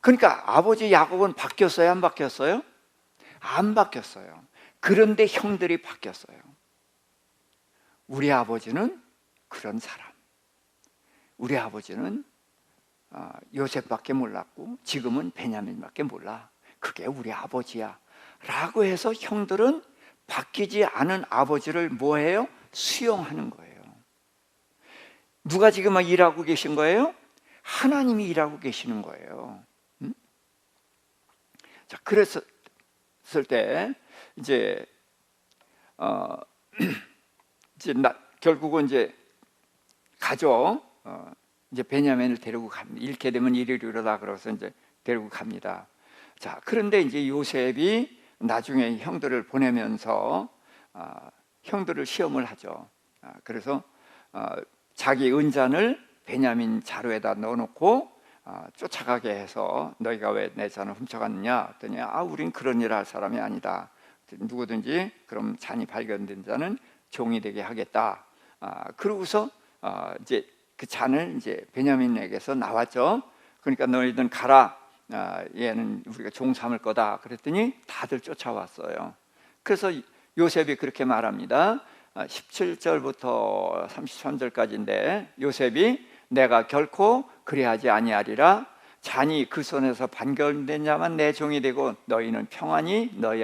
그러니까 아버지 야곱은 바뀌었어요? 안 바뀌었어요? 안 바뀌었어요. 그런데 형들이 바뀌었어요. 우리 아버지는 그런 사람. 우리 아버지는 요셉밖에 몰랐고 지금은 베냐민밖에 몰라. 그게 우리 아버지야 라고 해서 형들은 바뀌지 않은 아버지를 뭐해요? 수용하는 거예요. 누가 지금 일하고 계신 거예요? 하나님이 일하고 계시는 거예요. 자, 그랬을 때 이제 결국은 이제 가죠. 이제 베냐민을 데리고 갑니다. 잃게 되면 이리로다 그러서 이제 데리고 갑니다. 자, 그런데 이제 요셉이 나중에 형들을 보내면서 형들을 시험을 하죠. 그래서 자기 은잔을 베냐민 자루에다 넣어놓고 쫓아가게 해서 너희가 왜 내 잔을 훔쳐갔느냐 했더니 우린 그런 일 할 사람이 아니다. 누구든지 그럼 잔이 발견된 자는 종이 되게 하겠다. 그러고서 이제 그 잔을 이제 베냐민에게서 나왔죠. 그러니까 너희들은 가라. 얘는 우리가 종 삼을 거다. 그랬더니 다들 쫓아왔어요. 그래서 요셉이 그렇게 말합니다. 17절부터 33절까지인데 요셉이 내가 결코 그리하지 아니하리라. 잔이 그 손에서 발견된 자만 내 종이 되고 너희는 평안히 너희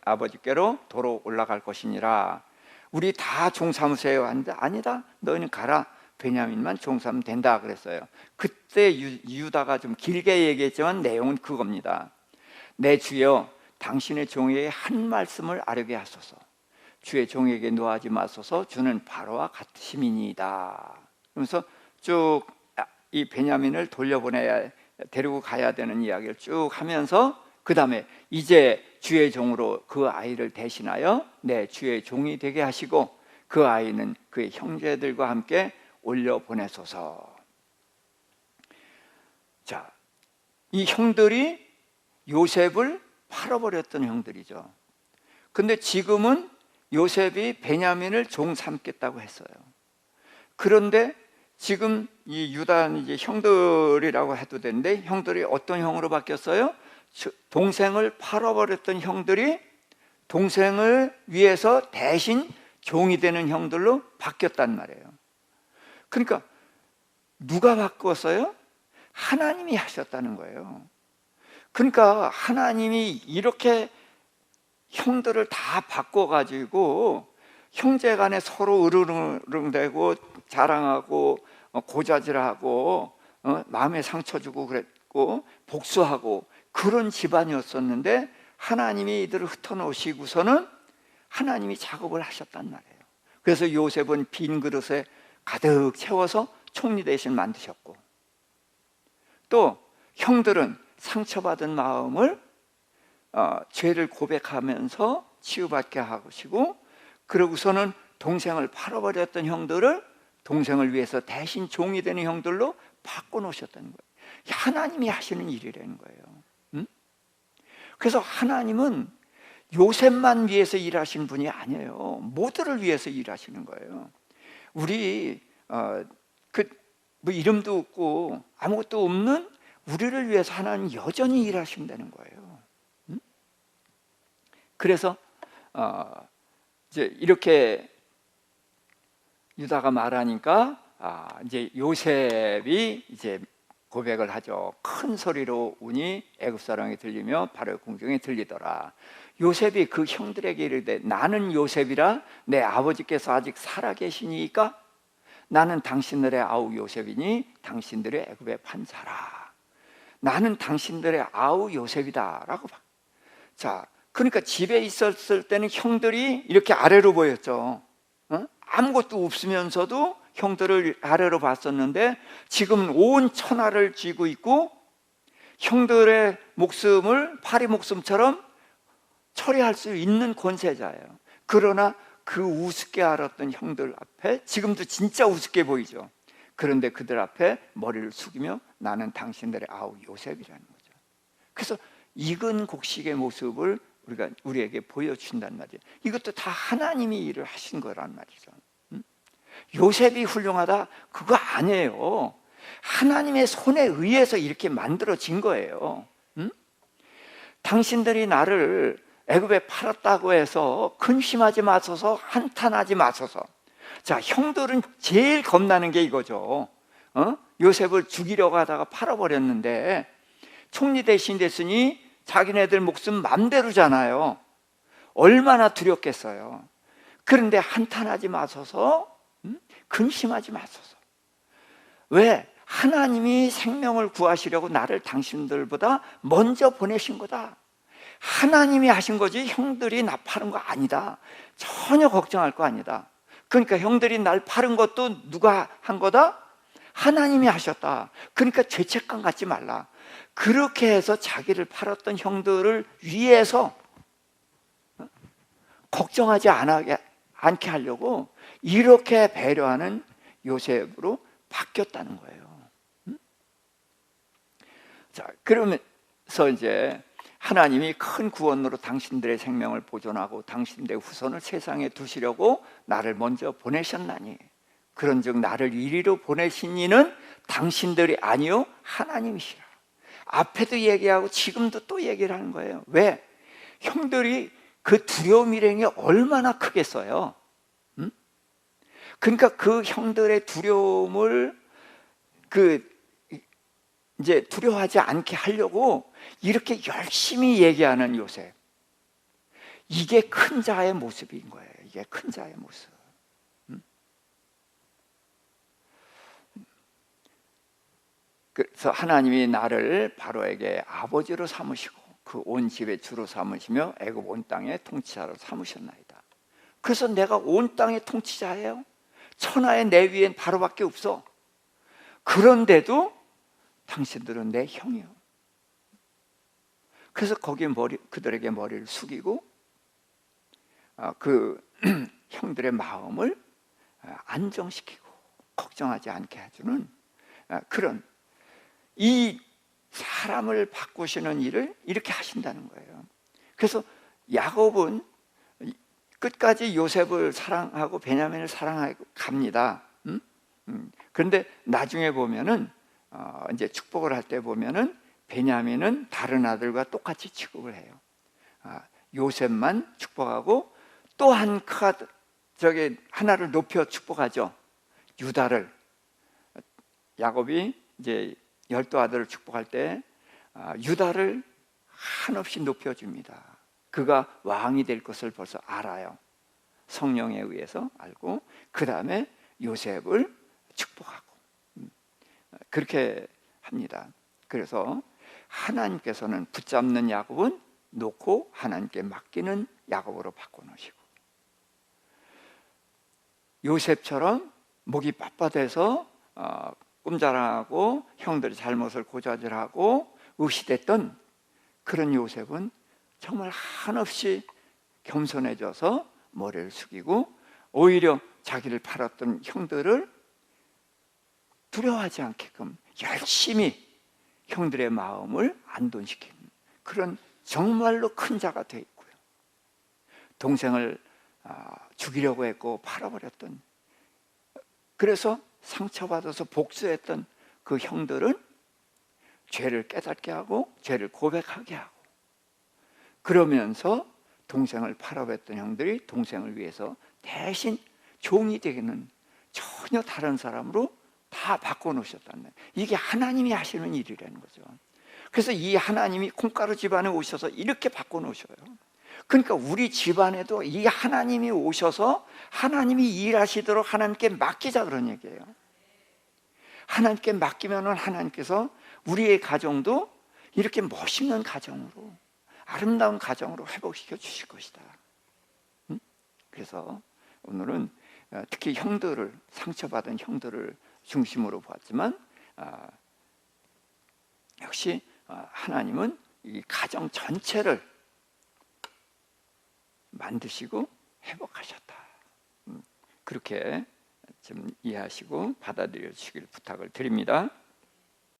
아버지께로 도로 올라갈 것이니라. 우리 다 종 삼으세요. 아니다. 너희는 가라. 베냐민만 종 삼으면 된다 그랬어요. 그때 유다가 좀 길게 얘기했지만 내용은 그겁니다. 내 주여 당신의 종에게 한 말씀을 아뢰게 하소서. 주의 종에게 노하지 마소서. 주는 바로와 같으심이니이다. 그러면서 쭉 이 베냐민을 돌려보내야 데리고 가야 되는 이야기를 쭉 하면서 그 다음에 이제 주의 종으로 그 아이를 대신하여 내 주의 종이 되게 하시고 그 아이는 그의 형제들과 함께 올려보내소서. 자, 이 형들이 요셉을 팔아버렸던 형들이죠. 근데 지금은 요셉이 베냐민을 종 삼겠다고 했어요. 그런데 지금 이 유다는 이제 형들이라고 해도 되는데 형들이 어떤 형으로 바뀌었어요? 동생을 팔아버렸던 형들이 동생을 위해서 대신 종이 되는 형들로 바뀌었단 말이에요. 그러니까 누가 바꿨어요? 하나님이 하셨다는 거예요. 그러니까 하나님이 이렇게 형들을 다 바꿔가지고 형제간에 서로 으르렁대고 자랑하고 고자질하고 마음에 상처 주고 그랬고 복수하고 그런 집안이었었는데, 하나님이 이들을 흩어놓으시고서는 하나님이 작업을 하셨단 말이에요. 그래서 요셉은 빈 그릇에 가득 채워서 총리 대신 만드셨고, 또 형들은 상처받은 마음을 죄를 고백하면서 치유받게 하시고, 그러고서는 동생을 팔아버렸던 형들을 동생을 위해서 대신 종이 되는 형들로 바꿔놓으셨다는 거예요. 하나님이 하시는 일이라는 거예요. 그래서 하나님은 요셉만 위해서 일하시는 분이 아니에요. 모두를 위해서 일하시는 거예요. 우리 뭐 이름도 없고 아무것도 없는 우리를 위해서 하나님 여전히 일하신다는 거예요. 그래서 이제 이렇게 유다가 말하니까 이제 요셉이 이제 고백을 하죠. 큰 소리로 우니 애굽 사람이 들리며 바로의 궁정에 들리더라. 요셉이 그 형들에게 이르되 나는 요셉이라 내 아버지께서 아직 살아계시니까 나는 당신들의 아우 요셉이니 당신들의 애굽의 판사라. 나는 당신들의 아우 요셉이다라고 봐. 자, 그러니까 집에 있었을 때는 형들이 이렇게 아래로 보였죠. 아무것도 없으면서도 형들을 아래로 봤었는데, 지금 온 천하를 쥐고 있고 형들의 목숨을 파리 목숨처럼 처리할 수 있는 권세자예요. 그러나 그 우습게 알았던 형들 앞에 지금도 진짜 우습게 보이죠. 그런데 그들 앞에 머리를 숙이며 나는 당신들의 아우 요셉이라는 거죠. 그래서 익은 곡식의 모습을 우리에게 보여준단 말이에요. 이것도 다 하나님이 일을 하신 거란 말이죠. 요셉이 훌륭하다? 그거 아니에요. 하나님의 손에 의해서 이렇게 만들어진 거예요. 당신들이 나를 애굽에 팔았다고 해서 근심하지 마소서, 한탄하지 마소서. 자, 형들은 제일 겁나는 게 이거죠. 요셉을 죽이려고 하다가 팔아버렸는데 총리 대신 됐으니 자기네들 목숨 맘대로잖아요. 얼마나 두렵겠어요. 그런데 한탄하지 마소서, 근심하지 마소서. 왜? 하나님이 생명을 구하시려고 나를 당신들보다 먼저 보내신 거다. 하나님이 하신 거지 형들이 나 파는 거 아니다. 전혀 걱정할 거 아니다. 그러니까 형들이 날 파는 것도 누가 한 거다? 하나님이 하셨다. 그러니까 죄책감 갖지 말라. 그렇게 해서 자기를 팔았던 형들을 위해서 걱정하지 않게 하려고 이렇게 배려하는 요셉으로 바뀌었다는 거예요. 자, 그러면서 이제 하나님이 큰 구원으로 당신들의 생명을 보존하고 당신들의 후손을 세상에 두시려고 나를 먼저 보내셨나니, 그런즉 나를 이리로 보내신 이는 당신들이 아니요 하나님이시라. 앞에도 얘기하고 지금도 또 얘기를 하는 거예요. 왜? 형들이 그 두려움 일행이 얼마나 크겠어요. 그러니까 그 형들의 두려움을 이제 두려워하지 않게 하려고 이렇게 열심히 얘기하는 요셉. 이게 큰 자의 모습인 거예요. 이게 큰 자의 모습. 그래서 하나님이 나를 바로에게 아버지로 삼으시고 그 온 집의 주로 삼으시며 애굽 온 땅의 통치자로 삼으셨나이다. 그래서 내가 온 땅의 통치자예요. 천하의 내 위엔 바로밖에 없어. 그런데도 당신들은 내 형이요. 그래서 거기에 그들에게 머리를 숙이고 그 형들의 마음을 안정시키고 걱정하지 않게 해주는 그런, 이 사람을 바꾸시는 일을 이렇게 하신다는 거예요. 그래서 야곱은 끝까지 요셉을 사랑하고 베냐민을 사랑하고 갑니다. 그런데 나중에 보면은 이제 축복을 할 때 보면은 베냐민은 다른 아들과 똑같이 취급을 해요. 요셉만 축복하고 또 한 저기 하나를 높여 축복하죠. 유다를. 야곱이 이제 12아들을 축복할 때 유다를 한없이 높여줍니다. 그가 왕이 될 것을 벌써 알아요. 성령에 의해서 알고, 그 다음에 요셉을 축복하고, 그렇게 합니다. 그래서 하나님께서는 붙잡는 야곱은 놓고 하나님께 맡기는 야곱으로 바꿔놓으시고, 요셉처럼 목이 빳빳해서 꿈자랑하고 형들의 잘못을 고자질하고 의시됐던 그런 요셉은 정말 한없이 겸손해져서 머리를 숙이고, 오히려 자기를 팔았던 형들을 두려워하지 않게끔 열심히 형들의 마음을 안돈시키는 그런 정말로 큰 자가 되어 있고요. 동생을 죽이려고 했고 팔아버렸던, 그래서 상처받아서 복수했던 그 형들은 죄를 깨닫게 하고 죄를 고백하게 하고, 그러면서 동생을 팔아버렸던 형들이 동생을 위해서 대신 종이 되기는 전혀 다른 사람으로 다 바꿔놓으셨다는 거예요. 이게 하나님이 하시는 일이라는 거죠. 그래서 이 하나님이 콩가루 집안에 오셔서 이렇게 바꿔놓으셔요. 그러니까 우리 집안에도 이 하나님이 오셔서 하나님이 일하시도록 하나님께 맡기자, 그런 얘기예요. 하나님께 맡기면은 하나님께서 우리의 가정도 이렇게 멋있는 가정으로, 아름다운 가정으로 회복시켜 주실 것이다. 그래서 오늘은 특히 형들을, 상처받은 형들을 중심으로 보았지만, 역시 하나님은 이 가정 전체를 만드시고 회복하셨다. 그렇게 좀 이해하시고 받아들여 주시길 부탁을 드립니다.